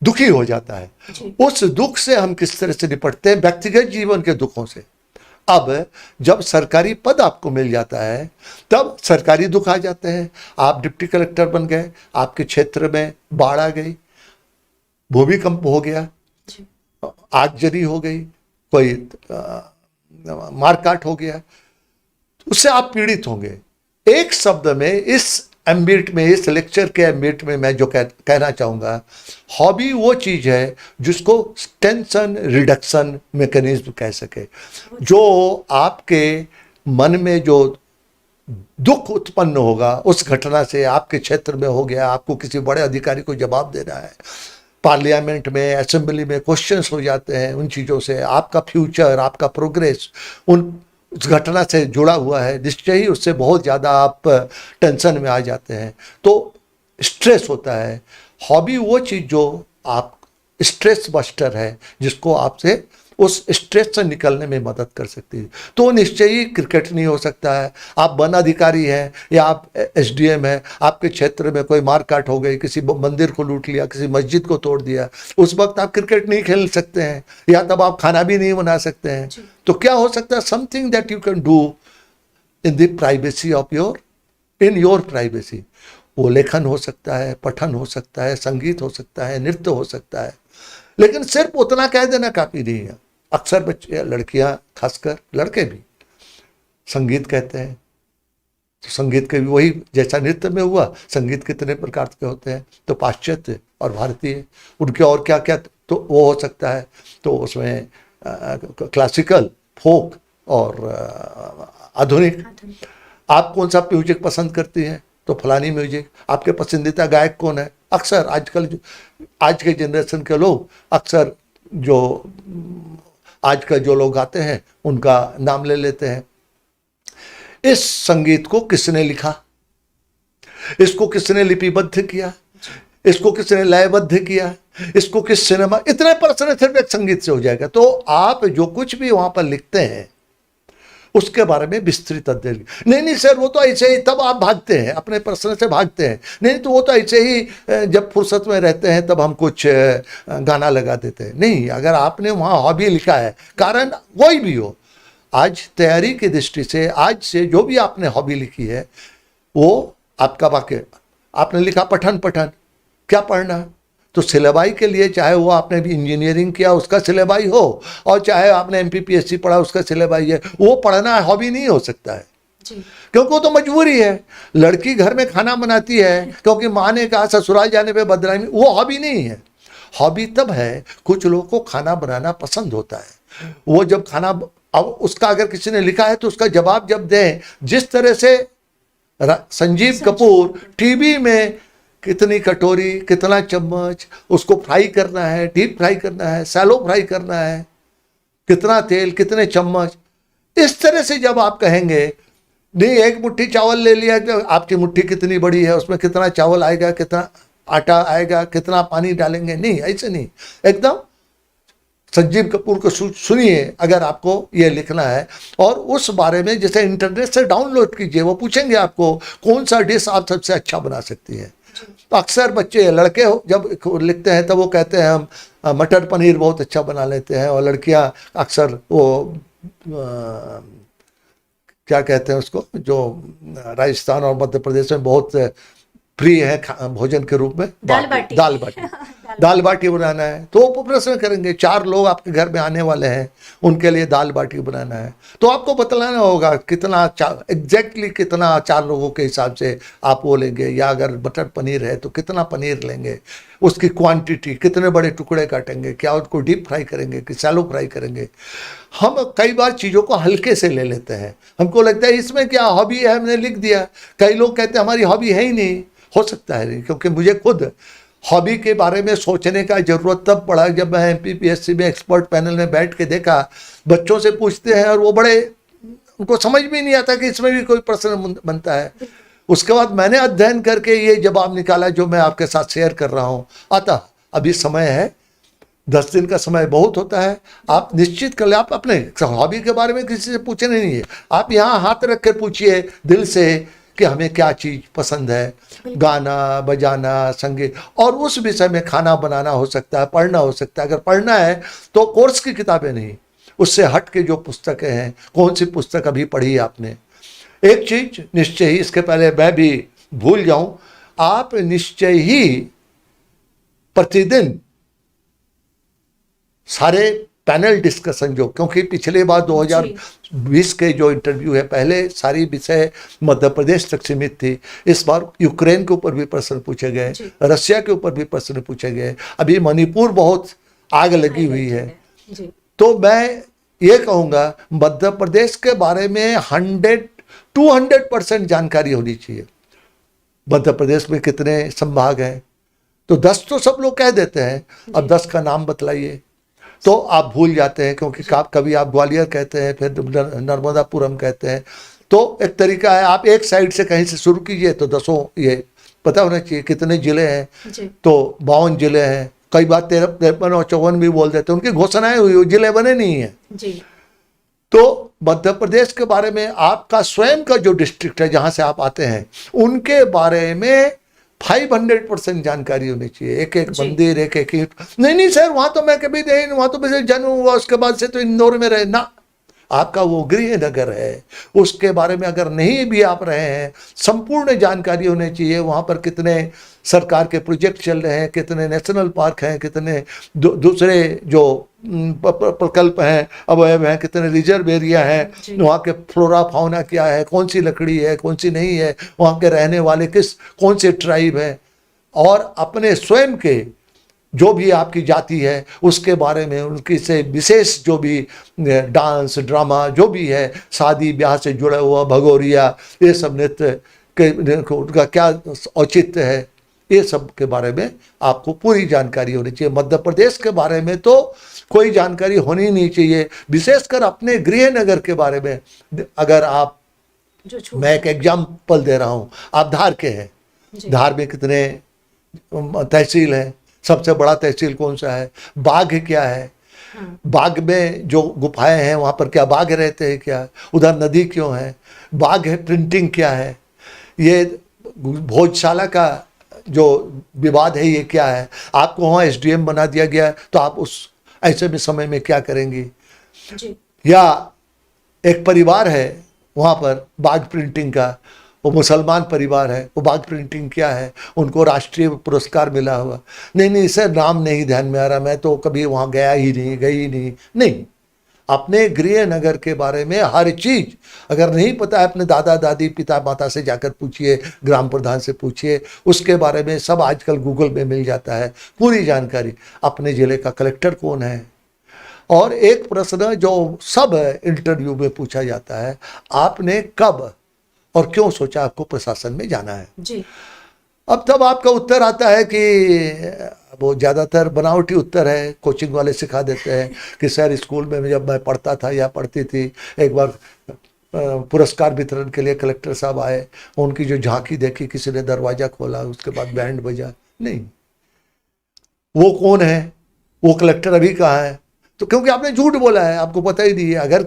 S1: दुखी हो जाता है। उस दुख से हम किस तरह से निपटते हैं, व्यक्तिगत जीवन के दुखों से। अब जब सरकारी पद आपको मिल जाता है तब सरकारी दुख आ जाते हैं। आप डिप्टी कलेक्टर बन गए, आपके क्षेत्र में बाढ़ आ गई, भूमिकंप हो गया, आगजनी हो गई, कोई मारकाट हो गया, उससे आप पीड़ित होंगे। एक शब्द में इस एम्बिट में, इस लेक्चर के एम्बिट में मैं जो कहना चाहूँगा, हॉबी वो चीज़ है जिसको टेंशन रिडक्शन मैकेनिज्म कह सके। जो आपके मन में जो दुख उत्पन्न होगा उस घटना से, आपके क्षेत्र में हो गया, आपको किसी बड़े अधिकारी को जवाब देना है, पार्लियामेंट में, असेंबली में क्वेश्चंस हो जाते हैं, उन चीज़ों से आपका फ्यूचर, आपका प्रोग्रेस उस घटना से जुड़ा हुआ है, निश्चय ही उससे बहुत ज़्यादा आप टेंशन में आ जाते हैं, तो स्ट्रेस होता है। हॉबी वो चीज़ जो आप स्ट्रेस बस्टर है, जिसको आपसे उस स्ट्रेस से निकलने में मदद कर सकती है। तो निश्चय ही क्रिकेट नहीं हो सकता है। आप वन अधिकारी हैं या आप एसडीएम हैं, आपके क्षेत्र में कोई मारकाट हो गई, किसी मंदिर को लूट लिया, किसी मस्जिद को तोड़ दिया, उस वक्त आप क्रिकेट नहीं खेल सकते हैं, या तब आप खाना भी नहीं बना सकते हैं। तो क्या हो सकता है, something that you can do in the privacy of your privacy. वो लेखन हो सकता है, पठन हो सकता है, संगीत हो सकता है, नृत्य हो सकता है। लेकिन सिर्फ उतना कह देना काफ़ी नहीं है। अक्सर बच्चे, लड़कियां, खासकर लड़के भी संगीत कहते हैं, तो संगीत के भी वही जैसा नृत्य में हुआ, संगीत कितने प्रकार के होते हैं, तो पाश्चात्य और भारतीय, उनके और क्या क्या तो वो हो सकता है। तो उसमें क्लासिकल, फोक और आधुनिक। आप कौन सा म्यूजिक पसंद करती हैं, तो फलानी म्यूजिक। आपके पसंदीदा गायक कौन है, अक्सर आजकल आज के जनरेशन के लोग अक्सर जो आजकल जो लोग गाते हैं उनका नाम ले लेते हैं। इस संगीत को किसने लिखा, इसको किसने लिपिबद्ध किया, इसको किसने लयबद्ध किया, इसको किस सिनेमा, इतने प्रश्न सिर्फ एक संगीत से हो जाएगा। तो आप जो कुछ भी वहां पर लिखते हैं उसके बारे में विस्तृत अध्ययन। नहीं सर वो तो ऐसे ही, तब आप भागते हैं, अपने प्रश्न से भागते हैं। नहीं तो वो तो ऐसे ही जब फुर्सत में रहते हैं तब हम कुछ गाना लगा देते हैं। नहीं, अगर आपने वहाँ हॉबी लिखा है, कारण कोई भी हो, आज तैयारी की दृष्टि से आज से जो भी आपने हॉबी लिखी है वो आपका वाक्य, आपने लिखा पठन, क्या पढ़ना, तो सिलेबाई के लिए, चाहे वो आपने भी इंजीनियरिंग किया उसका सिलेबाई हो, और चाहे आपने एमपीपीएससी पढ़ा उसका सिलेबाई है, वो पढ़ना हॉबी नहीं हो सकता है जी। क्योंकि वो तो मजबूरी है। लड़की घर में खाना बनाती है क्योंकि माँ ने कहा ससुराल जाने पे बदनामी, वो हॉबी नहीं है। हॉबी तब है, कुछ लोगों को खाना बनाना पसंद होता है, वो जब खाना, अब उसका अगर किसी ने लिखा है तो उसका जवाब जब दें, जिस तरह से संजीव कपूर टीवी में कितनी कटोरी, कितना चम्मच, उसको फ्राई करना है, डीप फ्राई करना है, सैलो फ्राई करना है, कितना तेल, कितने चम्मच, इस तरह से जब आप कहेंगे, नहीं एक मुट्ठी चावल ले लिया, तो आपकी मुट्ठी कितनी बड़ी है, उसमें कितना चावल आएगा, कितना आटा आएगा, कितना पानी डालेंगे, नहीं, ऐसे नहीं। एकदम संजीव कपूर को सुनिए अगर आपको ये लिखना है, और उस बारे में जैसे इंटरनेट से डाउनलोड कीजिए, वो पूछेंगे आपको कौन सा डिश आप सबसे अच्छा बना सकती है। तो अक्सर बच्चे, लड़के जब लिखते हैं तब वो कहते हैं हम मटर पनीर बहुत अच्छा बना लेते हैं, और लड़कियां अक्सर वो क्या कहते हैं उसको, जो राजस्थान और मध्य प्रदेश में बहुत प्रिय है भोजन के रूप में, दाल बाटी दाल बाटी बनाना है, तो वो प्रश्न करेंगे 4 लोग आपके घर में आने वाले हैं, उनके लिए दाल बाटी बनाना है, तो आपको बतलाना होगा कितना एग्जैक्टली कितना 4 लोगों के हिसाब से आप वो लेंगे, या अगर बटर पनीर है तो कितना पनीर लेंगे, उसकी क्वांटिटी, कितने बड़े टुकड़े काटेंगे, क्या उसको डीप फ्राई करेंगे कि शैलो फ्राई करेंगे। हम कई बार चीज़ों को हल्के से ले लेते हैं, हमको लगता है इसमें क्या हॉबी है, हमने लिख दिया। कई लोग कहते हैं हमारी हॉबी है ही नहीं, हो सकता है नहीं, क्योंकि मुझे खुद हॉबी के बारे में सोचने का ज़रूरत तब पड़ा जब मैं MPPSC में एक्सपर्ट पैनल में बैठ के देखा, बच्चों से पूछते हैं और वो बड़े, उनको समझ भी नहीं आता कि इसमें भी कोई प्रश्न बनता है। उसके बाद मैंने अध्ययन करके ये जवाब निकाला जो मैं आपके साथ शेयर कर रहा हूँ। अतः अभी समय है, 10 दिन का समय बहुत होता है, आप निश्चित कर ले, आप अपने हॉबी के बारे में किसी से पूछने नहीं है, आप यहाँ हाथ रख कर पूछिए दिल से कि हमें क्या चीज़ पसंद है, गाना बजाना, संगीत, और उस विषय में खाना बनाना हो सकता है, पढ़ना हो सकता है। अगर पढ़ना है तो कोर्स की किताबें नहीं, उससे हट के जो पुस्तकें हैं, कौन सी पुस्तक अभी पढ़ी आपने। एक चीज़ निश्चय ही, इसके पहले मैं भी भूल जाऊं, आप निश्चय ही प्रतिदिन सारे पैनल डिस्कशन जो, क्योंकि पिछले बार 2020 के जो इंटरव्यू है, पहले सारी विषय मध्य प्रदेश तक सीमित थी, इस बार यूक्रेन के ऊपर भी प्रश्न पूछे गए, रशिया के ऊपर भी प्रश्न पूछे गए, अभी मणिपुर बहुत आग लगी हुई है। तो मैं ये कहूँगा मध्य प्रदेश के बारे में 200% जानकारी होनी चाहिए। मध्य प्रदेश में कितने संभाग हैं, तो 10 तो सब लोग कह देते हैं, अब 10 का नाम बतलाइए, तो आप भूल जाते हैं, क्योंकि कभी आप ग्वालियर कहते हैं, फिर नर्मदापुरम कहते हैं। तो एक तरीका है, आप एक साइड से कहीं से शुरू कीजिए, तो 10 ये पता होना चाहिए कितने जिले हैं, तो 52 जिले हैं, कई बार 53 और 54 भी बोल देते हैं, उनकी घोषणाएं हुई, जिले बने नहीं है। तो मध्य प्रदेश के बारे में आपका स्वयं का जो डिस्ट्रिक्ट है जहां से आप आते हैं, उनके बारे में 500% जानकारी होनी चाहिए। एक एक मंदिर, एक एक नहीं सर वहां तो मैं कभी नहीं, वहां तो मुझे जन्म हुआ, उसके बाद से तो इंदौर में रहे ना, आपका वो गृह नगर है, उसके बारे में अगर नहीं भी आप रहे हैं, संपूर्ण जानकारी होनी चाहिए। वहाँ पर कितने सरकार के प्रोजेक्ट चल रहे हैं, कितने नेशनल पार्क हैं, कितने दूसरे जो प्रकल्प हैं, अवयव हैं, कितने रिजर्व एरिया हैं, वहाँ के फ्लोरा फाउना क्या है, कौन सी लकड़ी है, कौन सी नहीं है, वहाँ के रहने वाले कौन से ट्राइब हैं, और अपने स्वयं के जो भी आपकी जाति है उसके बारे में, उनकी से विशेष जो भी डांस ड्रामा जो भी है, शादी ब्याह से जुड़ा हुआ भगोरिया, ये सब नृत्य के उनका क्या औचित्य है, ये सब के बारे में आपको पूरी जानकारी होनी चाहिए। मध्य प्रदेश के बारे में तो कोई जानकारी होनी नहीं चाहिए, विशेषकर अपने गृह नगर के बारे में। अगर आप, मैं एक एग्जाम्पल दे रहा हूँ, आप धार के हैं, धार में कितने तहसील हैं, सबसे बड़ा तहसील कौन सा है, बाघ क्या है, बाघ में जो गुफाएं हैं वहाँ पर क्या बाघ रहते हैं, क्या उधर नदी क्यों है, बाघ है प्रिंटिंग क्या है, ये भोजशाला का जो विवाद है ये क्या है, आपको वहाँ SDM बना दिया गया, तो आप उस ऐसे में समय में क्या करेंगी जी। या एक परिवार है वहाँ पर बाघ प्रिंटिंग का, वो मुसलमान परिवार है, वो बाघ प्रिंटिंग क्या है, उनको राष्ट्रीय पुरस्कार मिला हुआ, नहीं सर नाम नहीं ध्यान में आ रहा, मैं तो कभी वहाँ गया ही नहीं, गई नहीं। अपने गृह नगर के बारे में हर चीज़ अगर नहीं पता है, अपने दादा दादी पिता माता से जाकर पूछिए, ग्राम प्रधान से पूछिए, उसके बारे में सब आजकल गूगल में मिल जाता है पूरी जानकारी। अपने ज़िले का कलेक्टर कौन है, और एक प्रश्न जो सब इंटरव्यू में पूछा जाता है, आपने कब और क्यों सोचा आपको प्रशासन में जाना है जी। अब तब आपका उत्तर आता है कि वो ज़्यादातर बनावटी उत्तर है, कोचिंग वाले सिखा देते हैं कि सर स्कूल में जब मैं पढ़ता था या पढ़ती थी, एक बार पुरस्कार वितरण के लिए कलेक्टर साहब आए, उनकी जो झांकी देखी, किसी ने दरवाज़ा खोला, उसके बाद बैंड बजा, नहीं वो कौन है, वो कलेक्टर अभी कहाँ है, तो क्योंकि आपने झूठ बोला है, आपको पता ही नहीं है। अगर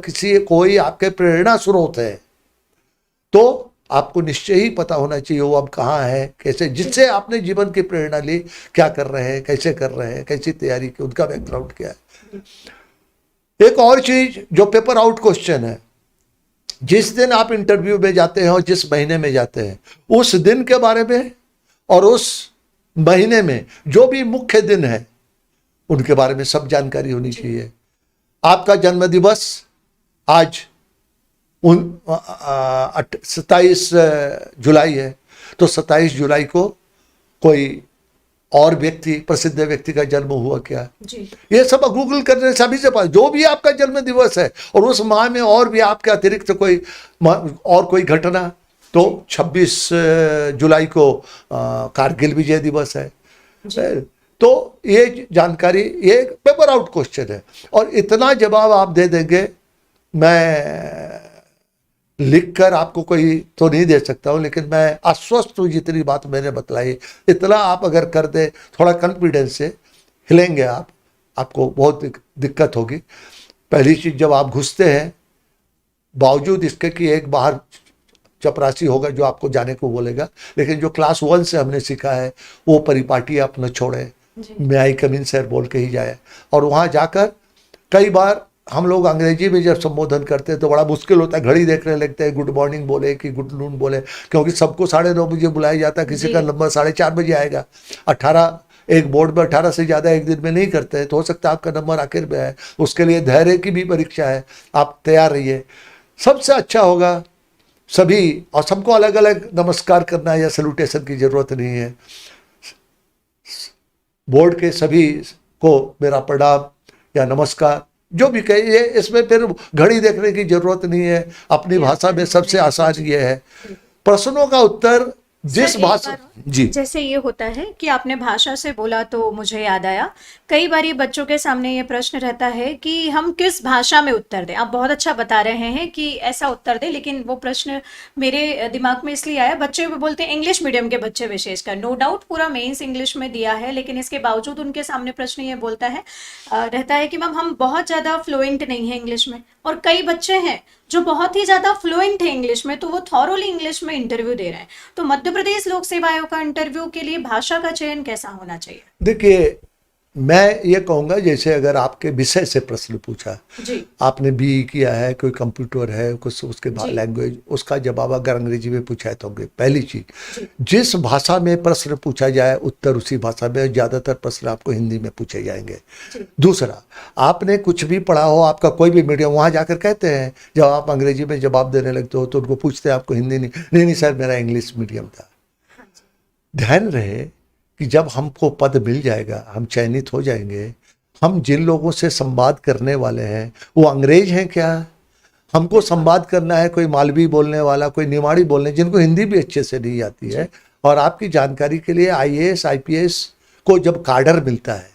S1: कोई आपके प्रेरणा स्रोत है तो आपको निश्चय ही पता होना चाहिए वो अब कहाँ है, कैसे, जिससे आपने जीवन की प्रेरणा ली, क्या कर रहे हैं, कैसे कर रहे हैं, कैसी तैयारी की, उनका बैकग्राउंड क्या है। एक और चीज जो पेपर आउट क्वेश्चन है, जिस दिन आप इंटरव्यू में जाते हैं और जिस महीने में जाते हैं, उस दिन के बारे में और उस महीने में जो भी मुख्य दिन है उनके बारे में सब जानकारी होनी चाहिए। आपका जन्म दिवस आज 27 जुलाई है, तो 27 जुलाई को कोई और व्यक्ति, प्रसिद्ध व्यक्ति का जन्म हुआ क्या
S2: जी।
S1: ये सब गूगल करने से अभी से पता, जो भी आपका जन्म दिवस है और उस माह में और भी आपके अतिरिक्त कोई और कोई घटना, तो 26 जुलाई को कारगिल विजय दिवस है। तो ये जानकारी, ये पेपर आउट क्वेश्चन है और इतना जवाब आप दे देंगे, मैं लिखकर आपको कोई तो नहीं दे सकता हूँ, लेकिन मैं आश्वस्त हूँ जितनी बात मैंने बतलाई, इतना आप अगर कर दे, थोड़ा कॉन्फिडेंस से हिलेंगे आप, आपको बहुत दिक्कत होगी। पहली चीज़, जब आप घुसते हैं, बावजूद इसके कि एक बाहर चपरासी होगा जो आपको जाने को बोलेगा, लेकिन जो क्लास 1 से हमने सीखा है वो परिपाटी आप न छोड़े, मैं आई कम इन सर बोल के ही जाए। और वहाँ जाकर कई बार हम लोग अंग्रेजी में जब संबोधन करते हैं तो बड़ा मुश्किल होता है, घड़ी देखने लगते हैं, गुड मॉर्निंग बोले कि गुड नून बोले, क्योंकि सबको 9:30 बजे बुलाया जाता है, किसी का नंबर 4:30 बजे आएगा। 18 एक बोर्ड में 18 से ज़्यादा एक दिन में नहीं करते हैं, तो हो सकता है आपका नंबर आखिर में है, उसके लिए धैर्य की भी परीक्षा है, आप तैयार रहिए। सबसे अच्छा होगा सभी, और सबको अलग अलग नमस्कार करना है या सैल्यूटेशन की ज़रूरत नहीं है। बोर्ड के सभी को मेरा प्रणाम या नमस्कार जो भी कहे, ये इसमें फिर घड़ी देखने की जरूरत नहीं है, अपनी भाषा में सबसे आसान ये है। प्रश्नों का उत्तर जिस भाषा, जी,
S2: जैसे ये होता है कि आपने भाषा से बोला तो मुझे याद आया, कई बार ये बच्चों के सामने ये प्रश्न रहता है कि हम किस भाषा में उत्तर दें। आप बहुत अच्छा बता रहे हैं कि ऐसा उत्तर दें, लेकिन वो प्रश्न मेरे दिमाग में इसलिए आया, बच्चे भी बोलते हैं, इंग्लिश मीडियम के बच्चे विशेषकर, नो डाउट पूरा मेंस इंग्लिश में दिया है, लेकिन इसके बावजूद उनके सामने प्रश्न ये बोलता है रहता है कि मैम हम बहुत ज़्यादा फ्लुएंट नहीं है इंग्लिश में, और कई बच्चे हैं जो बहुत ही ज़्यादा फ्लुएंट है इंग्लिश में, तो वो थॉरोली इंग्लिश में इंटरव्यू दे रहे हैं। तो मध्य प्रदेश लोक सेवा आयोग का इंटरव्यू के लिए भाषा का चयन कैसा होना चाहिए?
S1: देखिए, मैं ये कहूँगा, जैसे अगर आपके विषय से प्रश्न पूछा,
S2: जी,
S1: आपने बीई किया है, कोई कंप्यूटर है, कुछ उसके बाद लैंग्वेज, उसका जवाब अगर अंग्रेजी में पूछा है तो होंगे। पहली चीज़, जिस भाषा में प्रश्न पूछा जाए उत्तर उसी भाषा में, ज़्यादातर प्रश्न आपको हिंदी में पूछे जाएंगे। दूसरा, आपने कुछ भी पढ़ा हो, आपका कोई भी मीडियम, वहाँ जाकर कहते हैं, जब आप अंग्रेजी में जवाब देने लगते हो तो उनको पूछते हैं आपको हिंदी नहीं सर मेरा इंग्लिश मीडियम था। ध्यान रहे कि जब हमको पद मिल जाएगा, हम चयनित हो जाएंगे, हम जिन लोगों से संवाद करने वाले हैं वो अंग्रेज हैं क्या? हमको संवाद करना है कोई मालवी बोलने वाला, कोई निमाड़ी बोलने, जिनको हिंदी भी अच्छे से नहीं आती है। और आपकी जानकारी के लिए IAS IPS को जब कार्डर मिलता है,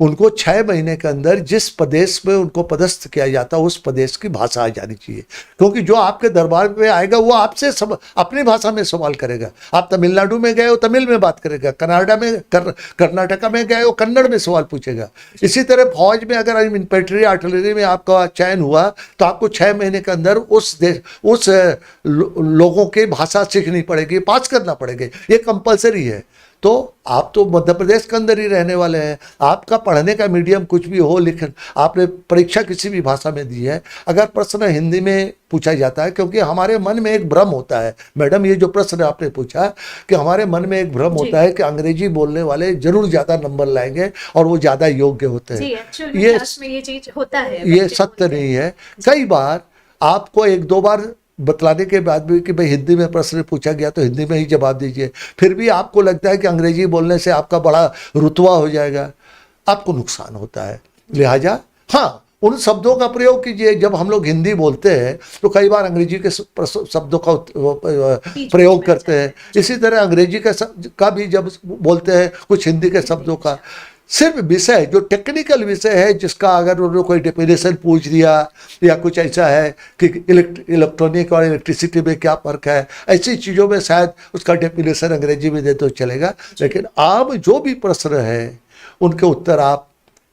S1: उनको 6 महीने के अंदर जिस प्रदेश में उनको पदस्थ किया जाता है उस प्रदेश की भाषा आ जानी चाहिए, क्योंकि जो आपके दरबार में आएगा वो आपसे अपनी भाषा में सवाल करेगा। आप तमिलनाडु में गए हो तमिल में बात करेगा, कनाडा में कर्नाटका में गए हो कन्नड़ में सवाल पूछेगा। इसी तरह फौज में अगर इन्फेंट्री आर्टिलरी में आपका चयन हुआ तो आपको 6 महीने के अंदर उस लोगों की भाषा सीखनी पड़ेगी, पास करना पड़ेगा, ये कंपलसरी है। तो आप तो मध्य प्रदेश के अंदर ही रहने वाले हैं, आपका पढ़ने का मीडियम कुछ भी हो, लेकिन आपने परीक्षा किसी भी भाषा में दी है, अगर प्रश्न हिंदी में पूछा जाता है, क्योंकि हमारे मन में एक भ्रम होता है, मैडम ये जो प्रश्न आपने पूछा कि हमारे मन में एक भ्रम होता है कि अंग्रेजी बोलने वाले जरूर ज़्यादा नंबर लाएंगे और वो ज़्यादा योग्य होते हैं।
S2: ये चीज होता है,
S1: ये सत्य नहीं है। कई बार आपको 1-2 बार बतलाने के बाद भी कि भाई हिंदी में प्रश्न पूछा गया तो हिंदी में ही जवाब दीजिए, फिर भी आपको लगता है कि अंग्रेजी बोलने से आपका बड़ा रुतबा हो जाएगा, आपको नुकसान होता है। लिहाजा हाँ, उन शब्दों का प्रयोग कीजिए। जब हम लोग हिंदी बोलते हैं तो कई बार अंग्रेजी के शब्दों का प्रयोग करते हैं, इसी तरह अंग्रेजी का भी जब बोलते हैं कुछ हिंदी के शब्दों का। सिर्फ विषय जो टेक्निकल विषय है, जिसका अगर उन्होंने कोई डेफिनेशन पूछ दिया या कुछ ऐसा है कि इलेक्ट्रॉनिक और इलेक्ट्रिसिटी में क्या फ़र्क है, ऐसी चीज़ों में शायद उसका डेफिनेशन अंग्रेजी में दे तो चलेगा, लेकिन आम जो भी प्रश्न है उनके उत्तर आप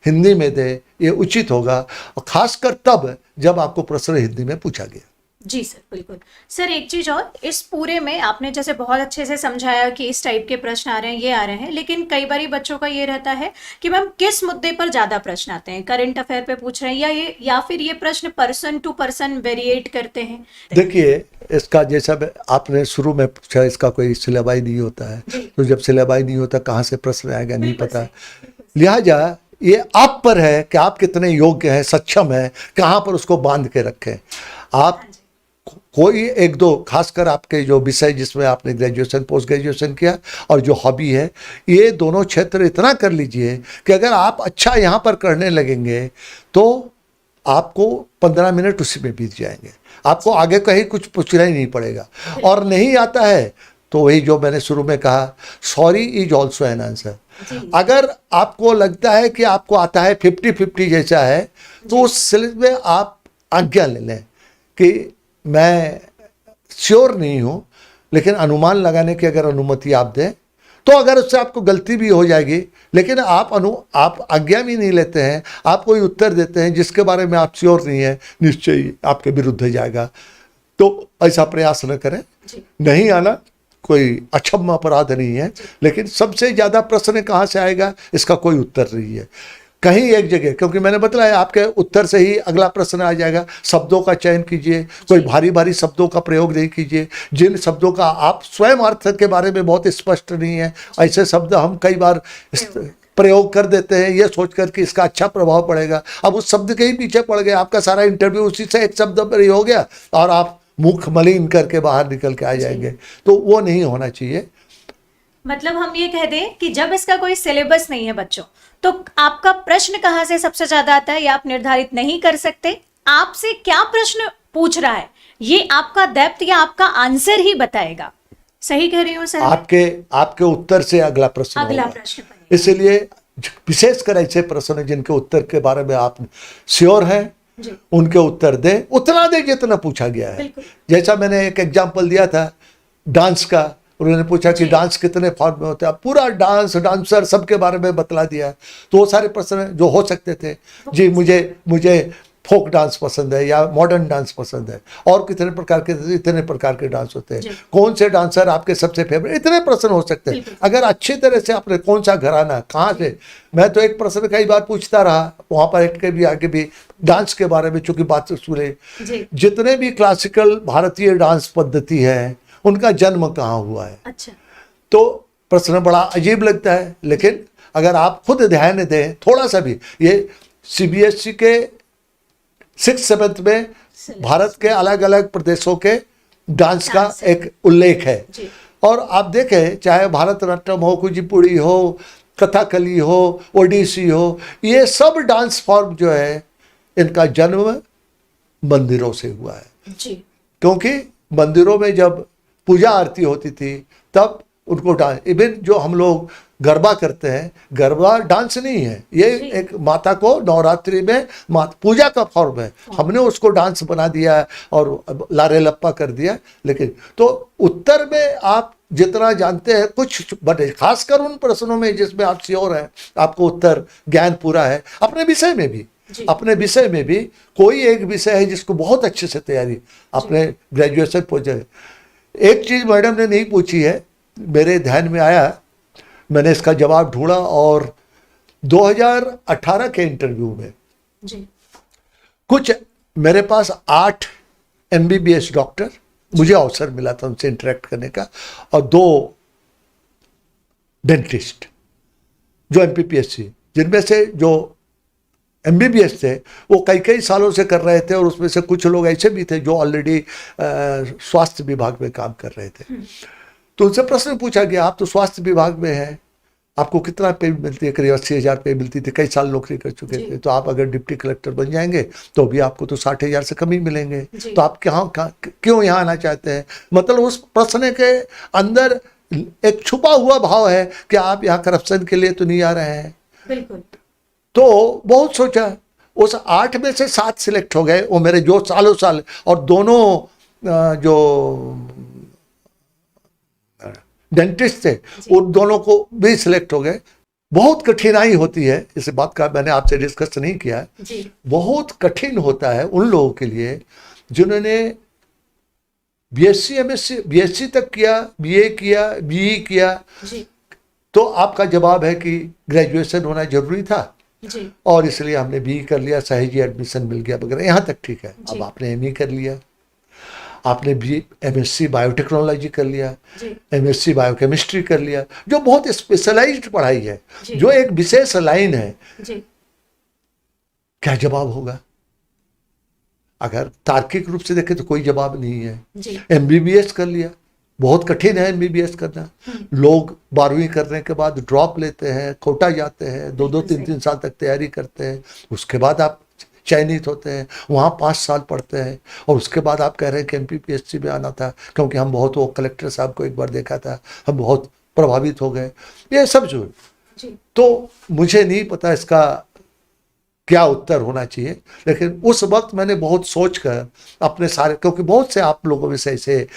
S1: हिंदी में दें, ये उचित होगा, और खासकर तब जब आपको प्रश्न हिंदी में पूछा गया।
S2: जी सर, बिल्कुल। सर एक चीज और, इस पूरे में आपने जैसे बहुत अच्छे से समझाया कि इस टाइप के प्रश्न आ रहे हैं, ये आ रहे हैं, लेकिन कई बार बच्चों का ये रहता है कि मैम किस मुद्दे पर ज्यादा प्रश्न आते हैं, करंट अफेयर पे पूछ रहे हैं या फिर ये प्रश्न पर्सन टू पर्सन वेरिएट करते हैं?
S1: देखिए, इसका जैसा आपने शुरू में पूछा, इसका कोई सिलेबाई नहीं होता है, तो जब सिलेबाई नहीं होता कहाँ से प्रश्न आएगा नहीं पता। लिहाजा ये आप पर है कि आप कितने योग्य हैं, सक्षम हैं, कहाँ पर उसको बांध के रखें। आप कोई एक दो, खासकर आपके जो विषय जिसमें आपने ग्रेजुएशन पोस्ट ग्रेजुएशन किया और जो हॉबी है, ये दोनों क्षेत्र इतना कर लीजिए कि अगर आप अच्छा यहाँ पर करने लगेंगे तो आपको 15 मिनट उसी में बीत जाएंगे, आपको आगे कहीं कुछ पूछना ही नहीं पड़ेगा। और नहीं आता है तो वही जो मैंने शुरू में कहा, sorry is also an answer. अगर आपको लगता है कि आपको आता है 50-50 जैसा है, तो उस सिलसिले में आप आज्ञा ले लें कि मैं श्योर नहीं हूँ, लेकिन अनुमान लगाने की अगर अनुमति आप दें, तो अगर उससे आपको गलती भी हो जाएगी, लेकिन आप आज्ञा भी नहीं लेते हैं, आप कोई उत्तर देते हैं जिसके बारे में आप श्योर नहीं है, निश्चय ही आपके विरुद्ध जाएगा। तो ऐसा प्रयास न करें। नहीं आना कोई अक्षम्य अपराध नहीं है, लेकिन सबसे ज़्यादा प्रश्न कहाँ से आएगा इसका कोई उत्तर नहीं है। कहीं एक जगह, क्योंकि मैंने बताया आपके उत्तर से ही अगला प्रश्न आ जाएगा। शब्दों का चयन कीजिए, कोई भारी भारी शब्दों का प्रयोग नहीं कीजिए, जिन शब्दों का आप स्वयं अर्थ के बारे में बहुत स्पष्ट नहीं है, ऐसे शब्द हम कई बार प्रयोग कर देते हैं ये सोचकर कि इसका अच्छा प्रभाव पड़ेगा। अब उस शब्द के ही पीछे पड़ गए, आपका सारा इंटरव्यू उसी से एक शब्द पर ही हो गया और आप मुख मलिन करके बाहर निकल के आ जाएंगे, तो वो नहीं होना चाहिए।
S2: मतलब हम ये कह दें कि जब इसका कोई सिलेबस नहीं है बच्चों, तो आपका प्रश्न कहाँ से सबसे ज्यादा आता है ये आप निर्धारित नहीं कर सकते। आपसे क्या प्रश्न पूछ रहा है ये आपका डेप्थ या आपका आंसर ही बताएगा। सही कह रही हूँ सर?
S1: आपके उत्तर से अगला प्रश्न होगा। इसलिए विशेषकर ऐसे प्रश्न जिनके उत्तर के बारे में आप श्योर हैं, उनके उत्तर दें, उतना दें जितना पूछा गया है। जैसा मैंने एक एग्जाम्पल दिया था डांस का, उन्होंने पूछा कि डांस कितने फॉर्म में होता है, पूरा डांस, डांसर सबके बारे में बतला दिया। तो वो सारे प्रश्न जो हो सकते थे, जी मुझे फोक डांस पसंद है या मॉडर्न डांस पसंद है, और कितने प्रकार के डांस होते हैं, कौन से डांसर आपके सबसे फेवरेट, इतने प्रश्न हो सकते हैं। अगर अच्छी तरह से आपने कौन सा घराना, कहाँ से, मैं तो एक प्रश्न कई बार पूछता रहा वहाँ पर एक के भी आगे भी डांस के बारे में, चूंकि बात सुने, जितने भी क्लासिकल भारतीय डांस पद्धति है उनका जन्म कहाँ हुआ है। अच्छा। तो प्रश्न बड़ा अजीब लगता है, लेकिन अगर आप खुद ध्यान दें थोड़ा सा भी, ये CBSE के 6th-7th में भारत के अलग अलग प्रदेशों के डांस का एक उल्लेख है। और आप देखें, चाहे भारतनाट्यम हो, कुचिपुड़ी हो, कथकली हो, ओडिसी हो, ये सब डांस फॉर्म जो है इनका जन्म मंदिरों से हुआ है। क्योंकि मंदिरों में जब पूजा आरती होती थी तब उनको डांस, इवन जो हम लोग गरबा करते हैं, गरबा डांस नहीं है, ये एक माता को नवरात्रि में पूजा का फॉर्म है, हमने उसको डांस बना दिया और लारे लप्पा कर दिया। लेकिन तो उत्तर में आप जितना जानते हैं कुछ बने, खासकर उन प्रश्नों में जिसमें आप श्योर हैं, आपको उत्तर ज्ञान पूरा है। अपने विषय में भी कोई एक विषय है जिसको बहुत अच्छे से तैयारी अपने ग्रेजुएशन पहुंचे। एक चीज मैडम ने नहीं पूछी है, मेरे ध्यान में आया, मैंने इसका जवाब ढूंढा और 2018 के इंटरव्यू में कुछ मेरे पास 8 MBBS डॉक्टर, मुझे अवसर मिला था उनसे इंटरेक्ट करने का, और 2 डेंटिस्ट जो MPPSC, जिनमें से जो MBBS थे वो कई सालों से कर रहे थे, और उसमें से कुछ लोग ऐसे भी थे जो ऑलरेडी स्वास्थ्य विभाग में काम कर रहे थे। तो उनसे प्रश्न पूछा गया, आप तो स्वास्थ्य विभाग में हैं, आपको कितना पे मिलती है? करीब 80,000 पे मिलती थी, कई साल नौकरी कर चुके थे। तो आप अगर डिप्टी कलेक्टर बन जाएंगे तो भी आपको तो 60,000 से कम ही मिलेंगे, तो आप क्यों यहाँ आना चाहते हैं? मतलब उस प्रश्न के अंदर एक छुपा हुआ भाव है कि आप यहाँ करप्शन के लिए तो नहीं आ रहे हैं। बिल्कुल। तो बहुत सोचा, उस 8 में से 7 सिलेक्ट हो गए, वो मेरे जो साल, और दोनों जो डेंटिस्ट थे उन दोनों को भी सिलेक्ट हो गए। बहुत कठिनाई होती है, इस बात का मैंने आपसे डिस्कस नहीं किया है, बहुत कठिन होता है उन लोगों के लिए जिन्होंने BSc MSc BSc तक किया, BA किया, BE किया। तो आपका जवाब है कि ग्रेजुएशन होना जरूरी था और इसलिए हमने BE कर लिया, सही एडमिशन मिल गया वगैरह, यहाँ तक ठीक है। अब आपने ME कर लिया, आपने भी MSc बायोटेक्नोलॉजी कर लिया,
S2: जी
S1: MSc बायोकेमिस्ट्री कर लिया, जो बहुत स्पेशलाइज्ड पढ़ाई है,
S2: जी।
S1: जो एक विशेष लाइन है।
S2: जी
S1: क्या जवाब होगा? अगर तार्किक रूप से देखें तो कोई जवाब नहीं है।
S2: जी
S1: MBBS कर लिया, बहुत कठिन है MBBS करना। लोग 12वीं करने के बाद ड्रॉप लेते हैं, कोटा जाते हैं, 2-2 3-3 साल तक तैयारी करते हैं, उसके बाद आप चयनित होते हैं, वहाँ 5 साल पढ़ते हैं, और उसके बाद आप कह रहे हैं कि MPPSC में आना था। क्योंकि हम बहुत, वो कलेक्टर साहब को एक बार देखा था, हम बहुत प्रभावित हो गए। ये सब जो,
S2: जी
S1: तो मुझे नहीं पता इसका क्या उत्तर होना चाहिए, लेकिन उस वक्त मैंने बहुत सोच कर अपने सारे, क्योंकि बहुत से आप लोगों में से ऐसे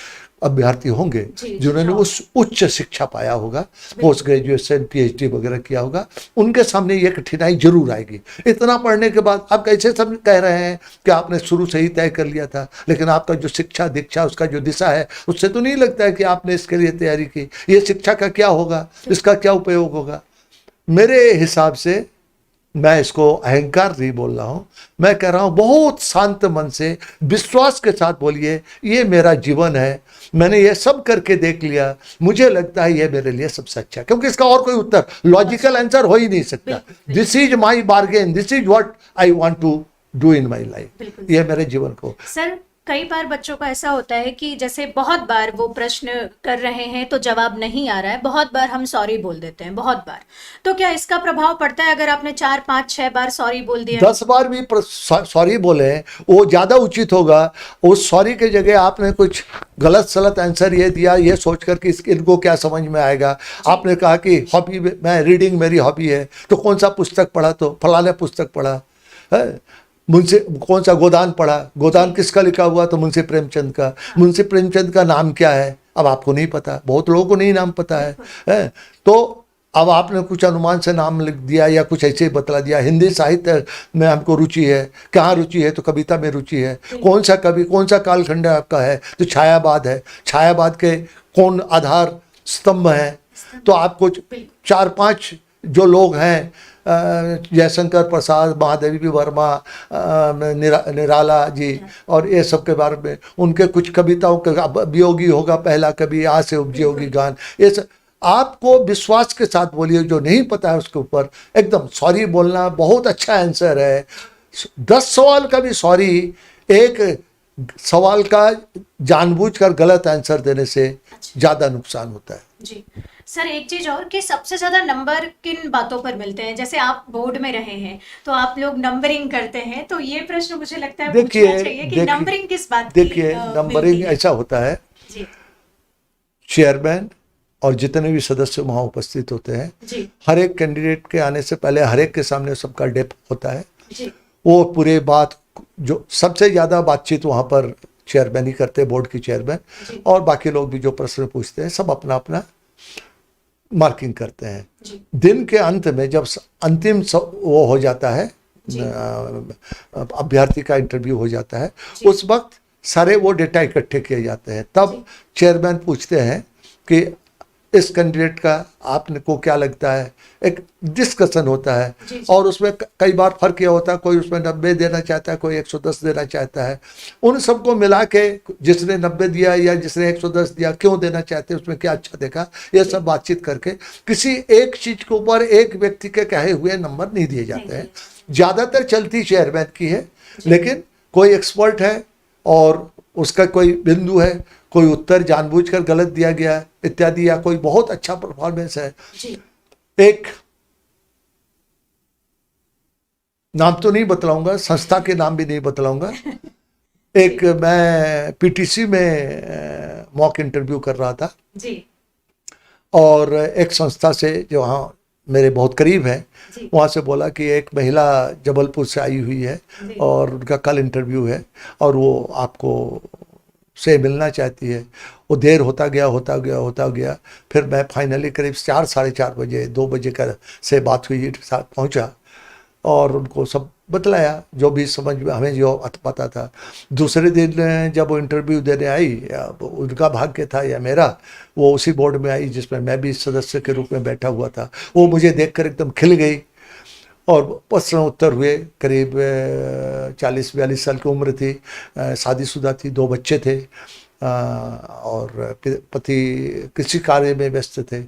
S1: अभ्यर्थी होंगे
S2: जी,
S1: जिन्होंने
S2: हाँ।
S1: उस उच्च शिक्षा पाया होगा, पोस्ट ग्रेजुएशन PhD वगैरह किया होगा, उनके सामने ये कठिनाई जरूर आएगी। इतना पढ़ने के बाद आप कैसे सब कह रहे हैं कि आपने शुरू से ही तय कर लिया था, लेकिन आपका जो शिक्षा दीक्षा, उसका जो दिशा है, उससे तो नहीं लगता है कि आपने इसके लिए तैयारी की। ये शिक्षा का क्या होगा, इसका क्या उपयोग होगा? मेरे हिसाब से, मैं इसको अहंकार नहीं बोल रहा हूँ, मैं कह रहा हूँ बहुत शांत मन से, विश्वास के साथ बोलिए, ये मेरा जीवन है, मैंने ये सब करके देख लिया, मुझे लगता है ये मेरे लिए सबसे अच्छा है। क्योंकि इसका और कोई उत्तर, लॉजिकल आंसर हो ही नहीं सकता। This is my bargain, this is what I want to do in my life,
S2: बिल्कुल।
S1: ये मेरे जीवन को।
S2: सर, कई बार बच्चों का ऐसा होता है कि जैसे बहुत बार वो प्रश्न कर रहे हैं तो जवाब नहीं आ रहा है, बहुत बार हम सॉरी बोल देते हैं, बहुत बार, तो क्या इसका प्रभाव पड़ता है अगर आपने 4 5 6 बार सॉरी बोल दिया?
S1: 10 बार भी सॉरी बोले, वो ज़्यादा उचित होगा। उस सॉरी के जगह आपने कुछ गलत सलत आंसर ये दिया, ये सोच कर कि इनको क्या समझ में आएगा। आपने कहा कि हॉबी, मैं रीडिंग मेरी हॉबी है, तो कौन सा पुस्तक पढ़ा? तो फलाने पुस्तक पढ़ा है। मुंशी कौन सा गोदान पढ़ा? गोदान किसका लिखा हुआ? तो मुंशी प्रेमचंद का। मुंशी प्रेमचंद का नाम क्या है? अब आपको नहीं पता, बहुत लोगों को नहीं नाम पता है। तो अब आपने कुछ अनुमान से नाम लिख दिया या कुछ ऐसे ही बतला दिया। हिंदी साहित्य में हमको रुचि है, कहाँ रुचि है? तो कविता में रुचि है। कौन सा कवि, कौन सा कालखंड आपका है? तो छायावाद है। छायावाद के कौन आधार स्तंभ हैं? तो आपको 4-5 जो लोग हैं, जयशंकर प्रसाद, महादेवी वर्मा, निराला जी, और ये सब के बारे में, उनके कुछ कविताओं का, वियोगी होगा पहला कवि, आ से उपजी होगी गान, ये सब आपको विश्वास के साथ बोलिए। जो नहीं पता है उसके ऊपर एकदम सॉरी बोलना बहुत अच्छा आंसर है। 10 सवाल का भी सॉरी, एक सवाल का जानबूझकर गलत आंसर देने से ज़्यादा नुकसान होता है।
S2: जी सर, एक चीज और कि सबसे ज्यादा नंबर किन बातों पर मिलते हैं? जैसे आप बोर्ड में रहे हैं तो आप लोग नंबरिंग करते हैं, तो ये प्रश्न मुझे लगता है पूछना चाहिए कि नंबरिंग किस बात की
S1: देखिए, नंबरिंग ऐसा होता है,
S2: जी
S1: चेयरमैन और जितने भी सदस्य वहाँ उपस्थित होते हैं,
S2: जी
S1: हर एक कैंडिडेट के आने से पहले हर एक के सामने सबका डेप होता है।
S2: जी
S1: वो पूरे बात, जो सबसे ज़्यादा बातचीत वहाँ पर चेयरमैन ही करते हैं, बोर्ड की चेयरमैन, और बाकी लोग भी जो प्रश्न पूछते हैं सब अपना अपना मार्किंग करते हैं।
S2: जी
S1: दिन के अंत में जब अंतिम वो हो जाता है, अभ्यर्थी का इंटरव्यू हो जाता है, उस वक्त सारे वो डेटा इकट्ठे किए जाते हैं। तब चेयरमैन पूछते हैं कि इस कैंडिडेट का आपने को क्या लगता है, एक डिस्कशन होता है। और उसमें कई बार फर्क यह होता है, कोई उसमें 90 देना चाहता है, कोई 110 देना चाहता है। उन सबको मिला के जिसने 90 दिया या जिसने 110 दिया, क्यों देना चाहते हैं, उसमें क्या अच्छा देखा, ये सब बातचीत करके किसी एक चीज़ के ऊपर एक व्यक्ति के कहे हुए नंबर नहीं दिए जाते हैं। ज़्यादातर चलती चेयरमैन की है, लेकिन कोई एक्सपर्ट है और उसका कोई बिंदु है, कोई उत्तर जानबूझकर गलत दिया गया इत्यादि, या कोई बहुत अच्छा परफॉर्मेंस है। एक नाम तो नहीं बतलाऊंगा, संस्था के नाम भी नहीं बतलाऊंगा। एक मैं PTC में मॉक इंटरव्यू कर रहा था
S2: जी
S1: और एक संस्था से जो वहाँ मेरे बहुत करीब है, वहाँ से बोला कि एक महिला जबलपुर से आई हुई है और उनका कल इंटरव्यू है और वो आपको से मिलना चाहती है। वो देर होता गया, फिर मैं फाइनली करीब 4 साढ़े 4 बजे 2 बजे का से बात हुई, साथ पहुंचा और उनको सब बतलाया जो भी समझ में हमें जो पता था। दूसरे दिन जब वो इंटरव्यू देने आई, उनका भाग्य था या मेरा, वो उसी बोर्ड में आई जिसमें मैं भी सदस्य के रूप में बैठा हुआ था। वो मुझे देखकर एकदम खिल गई और प्रश्न उत्तर हुए। करीब 40-42 साल की उम्र थी, शादीशुदा थी, 2 बच्चे थे, और पति किसी कार्य में व्यस्त थे।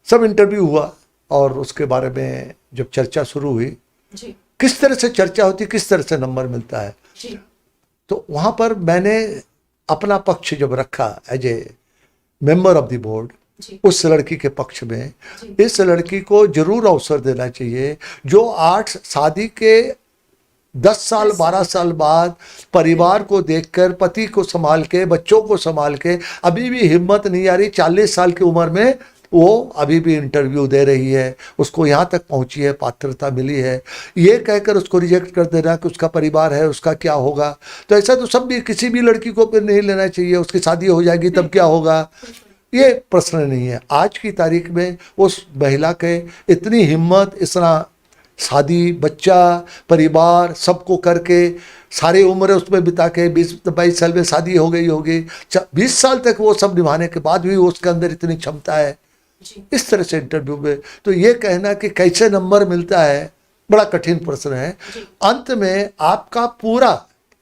S1: सब इंटरव्यू हुआ और उसके बारे में जब चर्चा शुरू हुई,
S2: जी
S1: किस तरह से चर्चा होती, किस तरह से नंबर मिलता है,
S2: जी
S1: तो वहाँ पर मैंने अपना पक्ष जब रखा as a member of the board,
S2: जी
S1: उस लड़की के पक्ष में,
S2: जी
S1: इस लड़की को जरूर अवसर देना चाहिए जो 8 शादी के 10 साल 12 साल बाद परिवार को देखकर, पति को संभाल के, बच्चों को संभाल के अभी भी हिम्मत नहीं आ रही, 40 साल की उम्र में वो अभी भी इंटरव्यू दे रही है, उसको यहाँ तक पहुँची है, पात्रता मिली है, ये कहकर उसको रिजेक्ट कर देना कि उसका परिवार है, उसका क्या होगा। तो ऐसा तो सब भी, किसी भी लड़की को फिर नहीं लेना चाहिए, उसकी शादी हो जाएगी तब क्या होगा, ये प्रश्न नहीं है। आज की तारीख में उस महिला के इतनी हिम्मत, इतना शादी, बच्चा, परिवार सबको करके, सारी उम्र उसमें बिता के, 20-22 साल में शादी हो गई होगी, 20 साल तक वो सब निभाने के बाद भी उसके अंदर इतनी क्षमता है, इस तरह से इंटरव्यू में। तो ये कहना कि कैसे नंबर मिलता है, बड़ा कठिन प्रश्न है। अंत में आपका पूरा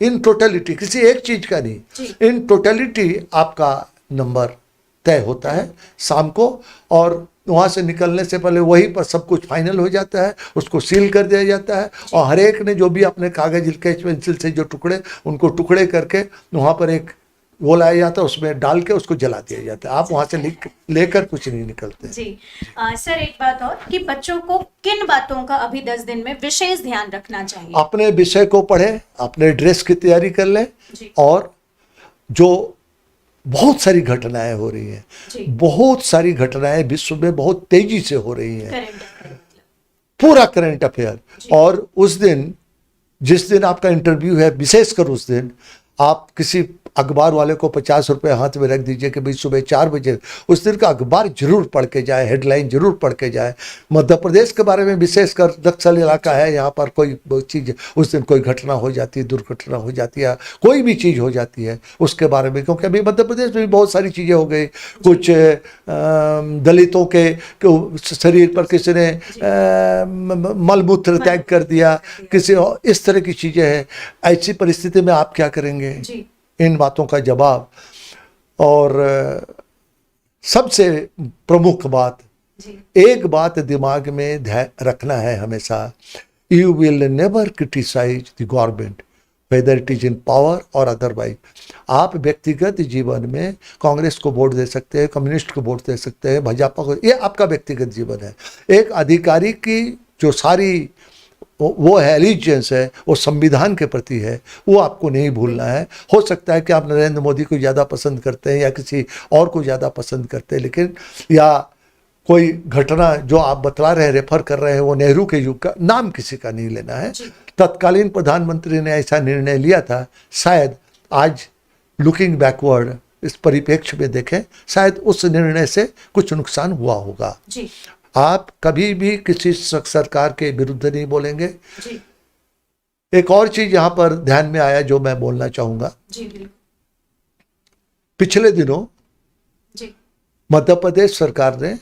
S1: इन टोटलिटी, किसी एक चीज का नहीं, इन टोटलिटी आपका नंबर तय होता है शाम को, और वहाँ से निकलने से पहले वहीं पर सब कुछ फाइनल हो जाता है, उसको सील कर दिया जाता है, और हर एक ने जो भी अपने कागज, स्केच पेंसिल से जो टुकड़े, उनको टुकड़े करके वहाँ पर एक वो लाया जाता है, उसमें डाल के उसको जला दिया जाता है। आप वहाँ से लेकर कुछ नहीं निकलते।
S2: जी सर, एक बात और कि बच्चों को किन बातों का अभी 10 दिन में विशेष ध्यान रखना चाहिए?
S1: अपने विषय को पढ़े, अपने ड्रेस की तैयारी कर लें, और जो बहुत सारी घटनाएं हो रही हैं, बहुत सारी घटनाएं विश्व में बहुत तेजी से हो रही हैं, पूरा करंट अफेयर। और उस दिन, जिस दिन आपका इंटरव्यू है, विशेषकर उस दिन आप किसी अखबार वाले को 50 रुपये हाथ में रख दीजिए कि भाई सुबह 4 बजे उस दिन का अखबार जरूर पढ़ के जाए, हेडलाइन जरूर पढ़ के जाए। मध्य प्रदेश के बारे में, विशेषकर नक्सल इलाका है, यहाँ पर कोई चीज़, उस दिन कोई घटना हो जाती है, दुर्घटना हो जाती है, कोई भी चीज़ हो जाती है, उसके बारे में, क्योंकि अभी मध्य प्रदेश में भी बहुत सारी चीज़ें हो गई। कुछ दलितों के शरीर पर किसी ने मलमूत्र त्याग कर दिया, किसी इस तरह की चीज़ें हैं। ऐसी परिस्थिति में आप क्या करेंगे? इन बातों का जवाब, और सबसे प्रमुख बात, एक बात दिमाग में रखना है हमेशा, you will never criticise the government whether it is in power और अदरवाइज। आप व्यक्तिगत जीवन में कांग्रेस को वोट दे सकते हैं, कम्युनिस्ट को वोट दे सकते हैं, भाजपा को, ये आपका व्यक्तिगत जीवन है। एक अधिकारी की जो सारी वो है एलिजेंस है, वो संविधान के प्रति है, वो आपको नहीं भूलना है। हो सकता है कि आप नरेंद्र मोदी को ज़्यादा पसंद करते हैं या किसी और को ज़्यादा पसंद करते हैं, लेकिन या कोई घटना जो आप बतला रहे हैं, रेफर कर रहे हैं, वो नेहरू के युग का, नाम किसी का नहीं लेना है। तत्कालीन प्रधानमंत्री ने ऐसा निर्णय लिया था, शायद आज लुकिंग बैकवर्ड इस परिप्रेक्ष्य में देखें, शायद उस निर्णय से कुछ नुकसान हुआ होगा। आप कभी भी किसी सरकार के विरुद्ध नहीं बोलेंगे। एक और चीज यहां पर ध्यान में आया जो मैं बोलना चाहूंगा। पिछले दिनों मध्य प्रदेश सरकार ने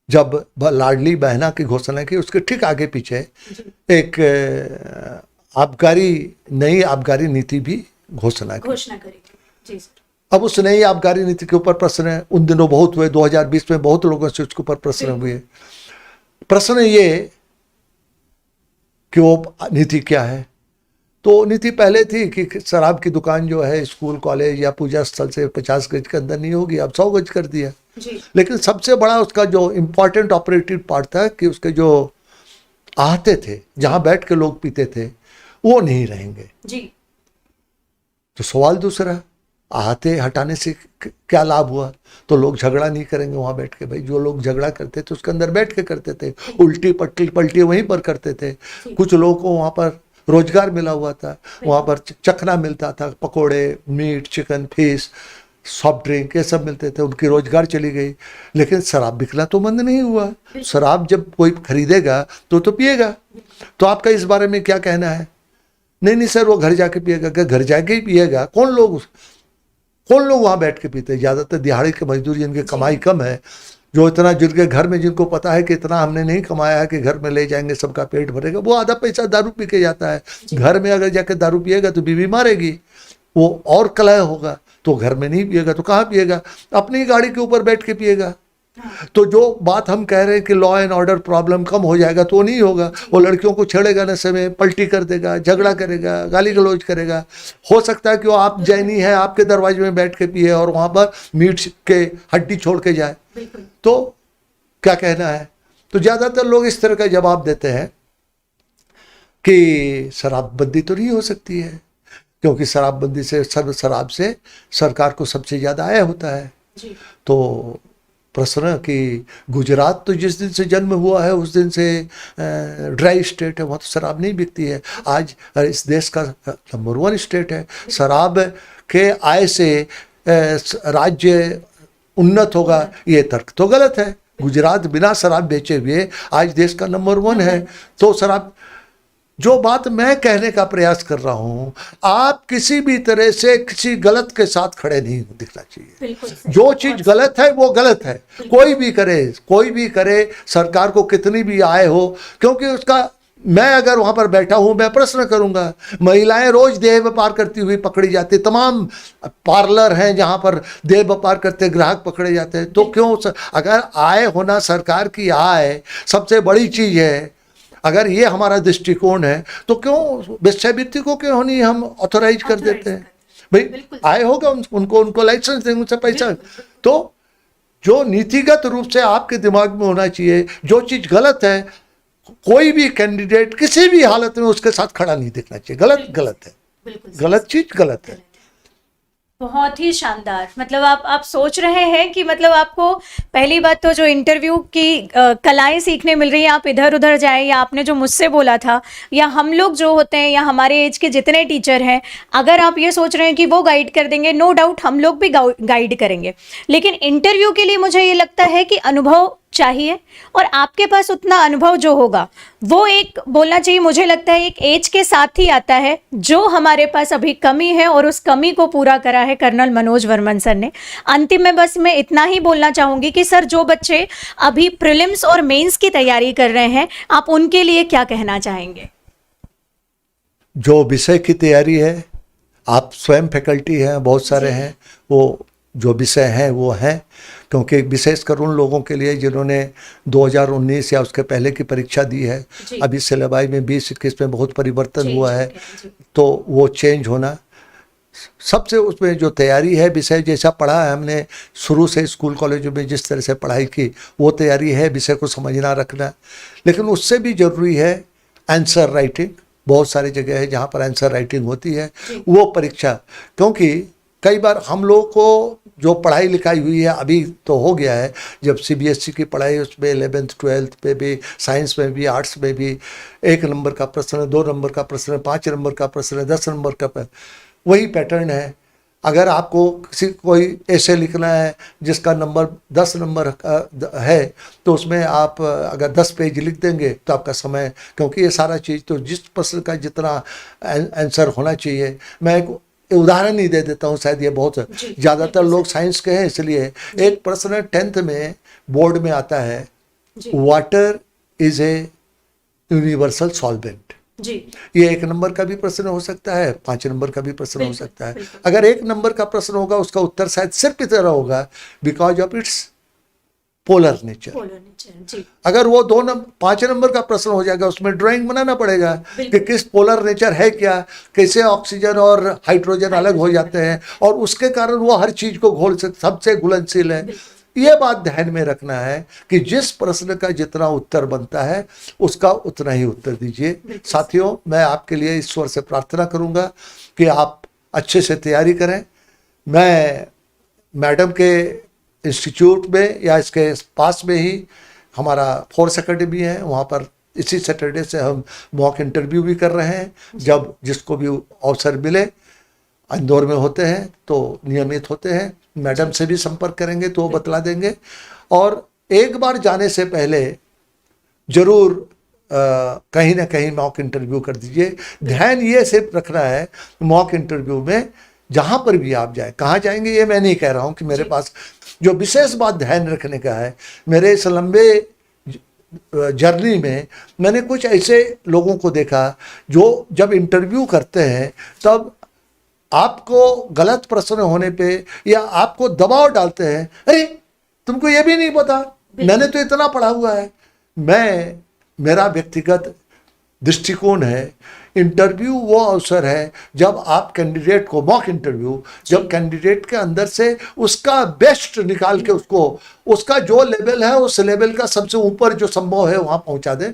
S1: जब लाडली बहना की घोषणा की, उसके ठीक आगे पीछे एक नई आबकारी नीति भी घोषणा करी। अब उस नई आबकारी नीति के ऊपर प्रश्न है, उन दिनों बहुत हुए, 2020 में बहुत लोगों से उसके ऊपर प्रश्न हुए। प्रश्न ये कि वो नीति क्या है। तो नीति पहले थी कि शराब की दुकान जो है स्कूल, कॉलेज या पूजा स्थल से 50 गज के अंदर नहीं होगी, अब 100 गज कर दिया। लेकिन सबसे बड़ा उसका जो इम्पोर्टेंट ऑपरेटिव पार्ट था कि उसके जो आहते थे, जहां बैठ के लोग पीते थे, वो नहीं रहेंगे। तो सवाल दूसरा, आहते हटाने से क्या लाभ हुआ? तो लोग झगड़ा नहीं करेंगे वहां बैठ के। भाई जो लोग झगड़ा करते थे उसके अंदर बैठ के करते थे, उल्टी पलटी वहीं पर करते थे। कुछ लोगों को वहां पर रोजगार मिला हुआ था, वहां पर चखना मिलता था, पकोड़े, meat, chicken, fish, soft drink, ये सब मिलते थे, उनकी रोजगार चली गई। लेकिन शराब बिकना तो बंद नहीं हुआ। शराब जब कोई खरीदेगा तो पिएगा। तो आपका इस बारे में क्या कहना है? नहीं सर, वो घर जाके पिएगा। क्या घर जाके ही पिएगा? कौन लोग वहां बैठ के पीते हैं? ज्यादातर दिहाड़ी के मजदूर जिनकी कमाई कम है, जो इतना जिनके घर में, जिनको पता है कि इतना हमने नहीं कमाया है कि घर में ले जाएंगे सबका पेट भरेगा, वो आधा पैसा दारू पी के जाता है। घर में अगर जाके दारू पिएगा तो बीवी मारेगी, वो और कलह होगा, तो घर में नहीं पिएगा तो कहाँ पिएगा, अपनी गाड़ी के ऊपर बैठ के पिएगा। तो जो बात हम कह रहे हैं कि लॉ एंड ऑर्डर प्रॉब्लम कम हो जाएगा, तो नहीं होगा। वो लड़कियों को छेड़ेगा नशे में, पलटी कर देगा, झगड़ा करेगा, गाली गलौज करेगा। हो सकता है कि वो आप जैनी है, आपके दरवाजे में बैठ के पिए और वहाँ पर मीट के हड्डी छोड़ के जाए, तो क्या कहना है। तो ज़्यादातर लोग इस तरह का जवाब देते हैं कि शराबबंदी तो नहीं हो सकती है, क्योंकि शराबबंदी से, शराब से सरकार को सबसे ज़्यादा आय होता है। तो प्रश्न कि गुजरात तो जिस दिन से जन्म हुआ है उस दिन से ड्राई स्टेट है, वहाँ तो शराब नहीं बिकती है। आज इस देश का नंबर 1 स्टेट है। शराब के आय से राज्य उन्नत होगा, ये तर्क तो गलत है। गुजरात बिना शराब बेचे हुए आज देश का नंबर 1 है। तो शराब, जो बात मैं कहने का प्रयास कर रहा हूं, आप किसी भी तरह से किसी गलत के साथ खड़े नहीं दिखना चाहिए। जो चीज गलत है वो गलत है, कोई भी करे, सरकार को कितनी भी आय हो, क्योंकि उसका, मैं अगर वहां पर बैठा हूं, मैं प्रश्न करूंगा। महिलाएं रोज देह व्यापार करती हुई पकड़ी जाती, तमाम पार्लर हैं जहां पर देह व्यापार करते ग्राहक पकड़े जाते हैं। तो क्यों, अगर आय होना, सरकार की आय सबसे बड़ी चीज है, अगर ये हमारा दृष्टिकोण है, तो क्यों वेश्यावृत्ति को क्यों नहीं हम ऑथोराइज कर देते हैं। भाई आय होगा, उनको लाइसेंस देंगे, उनसे पैसा। तो जो नीतिगत रूप से आपके दिमाग में होना चाहिए, जो चीज गलत है, कोई भी कैंडिडेट किसी भी हालत में उसके साथ खड़ा नहीं दिखना चाहिए। गलत है, गलत चीज गलत है।
S2: बहुत ही शानदार। मतलब आप सोच रहे हैं कि मतलब आपको पहली बात तो जो इंटरव्यू की कलाएं सीखने मिल रही है, आप इधर उधर जाए, या आपने जो मुझसे बोला था, या हम लोग जो होते हैं, या हमारे एज के जितने टीचर हैं, अगर आप ये सोच रहे हैं कि वो गाइड कर देंगे, नो डाउट हम लोग भी गाइड करेंगे। लेकिन इंटरव्यू के लिए मुझे ये लगता है कि अनुभव चाहिए, और आपके पास उतना अनुभव जो होगा वो एक बोलना चाहिए, मुझे लगता है एक एज के साथ ही आता है, जो हमारे पास अभी कमी है, और उस कमी को पूरा करा है कर्नल मनोज वर्मन सर ने। अंतिम में बस मैं इतना ही बोलना चाहूंगी कि सर, जो बच्चे अभी प्रीलिम्स और मेंस की तैयारी कर रहे हैं, आप उनके लिए क्या कहना चाहेंगे?
S1: जो विषय की तैयारी है, आप स्वयं फैकल्टी हैं, बहुत सारे हैं, वो जो विषय हैं वो हैं, क्योंकि विशेषकर उन लोगों के लिए जिन्होंने 2019 या उसके पहले की परीक्षा दी है, अभी सिलेबस में 20-21 में बहुत परिवर्तन हुआ है, तो वो चेंज होना सबसे, उसमें जो तैयारी है, विषय जैसा पढ़ा है हमने शुरू से स्कूल कॉलेजों में, जिस तरह से पढ़ाई की, वो तैयारी है, विषय को समझना रखना। लेकिन उससे भी ज़रूरी है आंसर राइटिंग। बहुत सारी जगह है जहाँ पर आंसर राइटिंग होती है, वो परीक्षा, क्योंकि कई बार हम लोग को जो पढ़ाई लिखाई हुई है, अभी तो हो गया है, जब CBSE की पढ़ाई, उसमें 11th 12th पे भी, साइंस में भी, आर्ट्स में भी 1 नंबर का प्रश्न, 2 नंबर का प्रश्न, 5 नंबर का प्रश्न, 10 नंबर का, वही पैटर्न है। अगर आपको कोई ऐसे लिखना है जिसका नंबर 10 नंबर है, तो उसमें आप अगर 10 पेज लिख देंगे तो आपका समय, क्योंकि ये सारा चीज़ तो जिस प्रश्न का जितना आंसर होना चाहिए, मैं एक उदाहरण ही दे देता हूँ, शायद ये बहुत ज़्यादातर लोग साइंस के हैं, इसलिए एक प्रश्न 10th में बोर्ड में आता है, water is a universal solvent. ये 1 नंबर का भी प्रश्न हो सकता है, 5 नंबर का भी प्रश्न हो सकता है। अगर 1 नंबर का प्रश्न होगा, उसका उत्तर शायद सिर्फ इतना होगा, because of its polar nature. अगर वो 5 नंबर का प्रश्न हो जाएगा, उसमें ड्राइंग बनाना पड़ेगा कि किस पोलर नेचर है क्या, कैसे ऑक्सीजन और हाइड्रोजन अलग हो जाते हैं, और उसके कारण वो हर चीज को घोल सकते, सबसे घुलनशील है। ये बात ध्यान में रखना है कि जिस प्रश्न का जितना उत्तर बनता है, उसका उतना ही उत्तर दीजिए। साथियों, मैं आपके लिए ईश्वर से प्रार्थना करूंगा कि आप अच्छे से तैयारी करें। मैं मैडम के इंस्टीट्यूट में या इसके पास में ही हमारा फोर्स एकेडमी है, वहाँ पर इसी सैटरडे से हम मॉक इंटरव्यू भी कर रहे हैं। जब जिसको भी अवसर मिले, इंदौर में होते हैं तो नियमित होते हैं, मैडम से भी संपर्क करेंगे तो वो बतला देंगे। और एक बार जाने से पहले जरूर कहीं ना कहीं मॉक इंटरव्यू कर दीजिए। ध्यान ये सिर्फ रखना है मॉक इंटरव्यू में जहाँ पर भी आप जाए, कहाँ जाएंगे ये मैं नहीं कह रहा हूँ कि मेरे पास जो विशेष बात ध्यान रखने का है, मेरे इस लंबे जर्नी में मैंने कुछ ऐसे लोगों को देखा जो जब इंटरव्यू करते हैं तब आपको गलत प्रश्न होने पे या आपको दबाव डालते हैं, अरे तुमको ये भी नहीं पता, मैंने तो इतना पढ़ा हुआ है। मेरा व्यक्तिगत दृष्टिकोण है, इंटरव्यू वो अवसर है जब आप कैंडिडेट को, मॉक इंटरव्यू, जब कैंडिडेट के अंदर से उसका बेस्ट निकाल के उसका जो लेवल है उस लेवल का सबसे ऊपर जो संभव है वहाँ पहुँचा दें।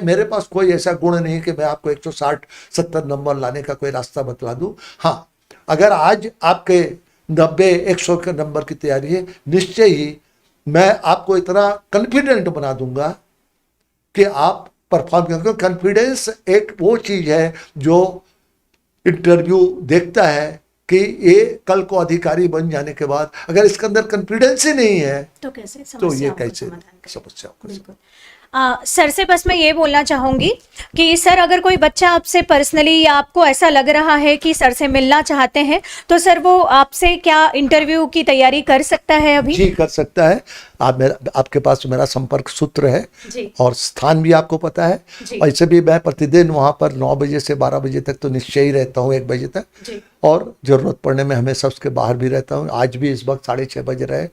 S1: मेरे पास कोई ऐसा गुण नहीं कि मैं आपको 160-70 नंबर लाने का कोई रास्ता बतला दूँ। हाँ, अगर आज आपके 90-100 के नंबर की तैयारी है, निश्चय ही मैं आपको इतना कॉन्फिडेंट बना दूंगा कि आप परफॉर्म करेंगे। कॉन्फिडेंस एक वो चीज़ है जो इंटरव्यू देखता है कि ये कल को अधिकारी बन जाने के बाद अगर इसके अंदर कॉन्फिडेंस ही नहीं है
S2: तो कैसे
S1: तो ये कैसे समस्या
S2: बिल्कुल। सर से बस मैं ये बोलना चाहूँगी कि सर अगर कोई बच्चा आपसे पर्सनली या आपको ऐसा लग रहा है कि सर से मिलना चाहते हैं तो सर वो आपसे क्या इंटरव्यू की तैयारी कर सकता है अभी?
S1: जी कर सकता है। आपके पास मेरा संपर्क सूत्र है
S2: जी।
S1: और स्थान भी आपको पता है। ऐसे भी मैं प्रतिदिन वहाँ पर 9 बजे से 12 बजे तक तो निश्चय ही रहता हूँ, 1 बजे तक
S2: जी।
S1: और ज़रूरत पड़ने में हमेशा उसके बाहर भी रहता हूँ। आज भी इस वक्त 6:30 बज रहे हैं।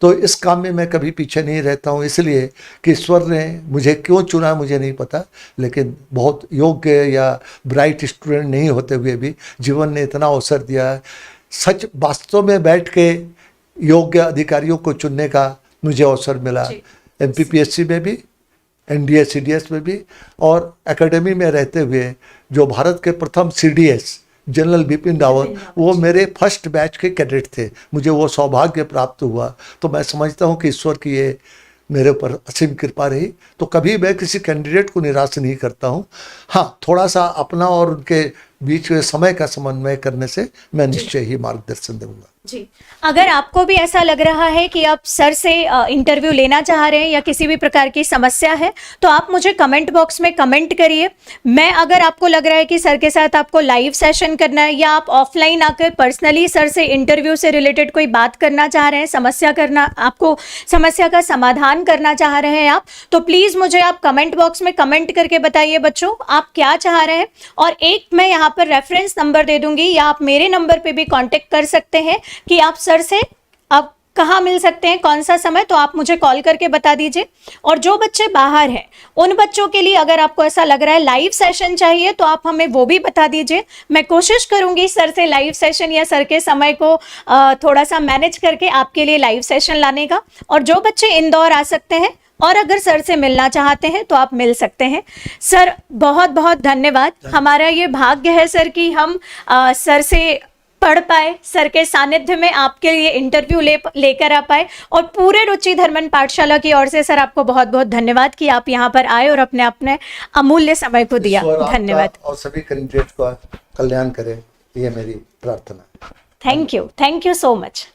S1: तो इस काम में मैं कभी पीछे नहीं रहता हूँ, इसलिए कि ईश्वर ने मुझे क्यों चुना मुझे नहीं पता, लेकिन बहुत योग्य या ब्राइट स्टूडेंट नहीं होते हुए भी जीवन ने इतना अवसर दिया है। सच वास्तव में बैठ के योग्य अधिकारियों को चुनने का मुझे अवसर मिला, MPPSC में भी, NDA CDS में भी, और एकेडमी में रहते हुए जो भारत के प्रथम CDS जनरल बिपिन रावत, वो मेरे फर्स्ट बैच के कैडेट थे। मुझे वो सौभाग्य प्राप्त हुआ, तो मैं समझता हूँ कि ईश्वर की ये मेरे ऊपर असीम कृपा रही। तो कभी मैं किसी कैंडिडेट को निराश नहीं करता हूँ। हाँ, थोड़ा सा अपना और उनके बीच में समय का समन्वय करने से मैं निश्चय ही मार्गदर्शन दूंगा।
S2: जी, अगर आपको भी ऐसा लग रहा है कि आप सर से इंटरव्यू लेना चाह रहे हैं या किसी भी प्रकार की समस्या है तो आप मुझे कमेंट बॉक्स में कमेंट करिए। मैं अगर आपको लग रहा है कि सर के साथ आपको लाइव सेशन करना है या आप ऑफलाइन आकर पर्सनली सर से इंटरव्यू से रिलेटेड कोई बात करना चाह रहे हैं, आपको समस्या का समाधान करना चाह रहे हैं आप, तो प्लीज़ मुझे आप कमेंट बॉक्स में कमेंट करके बताइए बच्चों आप क्या चाह रहे हैं। और एक मैं यहाँ पर रेफरेंस नंबर दे दूंगी या आप मेरे नंबर पे भी कांटेक्ट कर सकते हैं कि आप सर से आप कहाँ मिल सकते हैं, कौन सा समय, तो आप मुझे कॉल करके बता दीजिए। और जो बच्चे बाहर हैं उन बच्चों के लिए अगर आपको ऐसा लग रहा है लाइव सेशन चाहिए तो आप हमें वो भी बता दीजिए। मैं कोशिश करूंगी सर से लाइव सेशन या सर के समय को थोड़ा सा मैनेज करके आपके लिए लाइव सेशन लाने का। और जो बच्चे इंदौर आ सकते हैं और अगर सर से मिलना चाहते हैं तो आप मिल सकते हैं। सर बहुत बहुत धन्यवाद। हमारा ये भाग्य है सर कि हम सर से पढ़ पाए, सर के सानिध्य में आपके लिए इंटरव्यू लेकर आ पाए। और पूरे रुचि धर्मन पाठशाला की ओर से सर आपको बहुत बहुत धन्यवाद कि आप यहाँ पर आए और अपने अमूल्य समय को दिया। धन्यवाद।
S1: और सभी कैंडिडेट का कल्याण करें, ये मेरी प्रार्थना है।
S2: Thank you so much.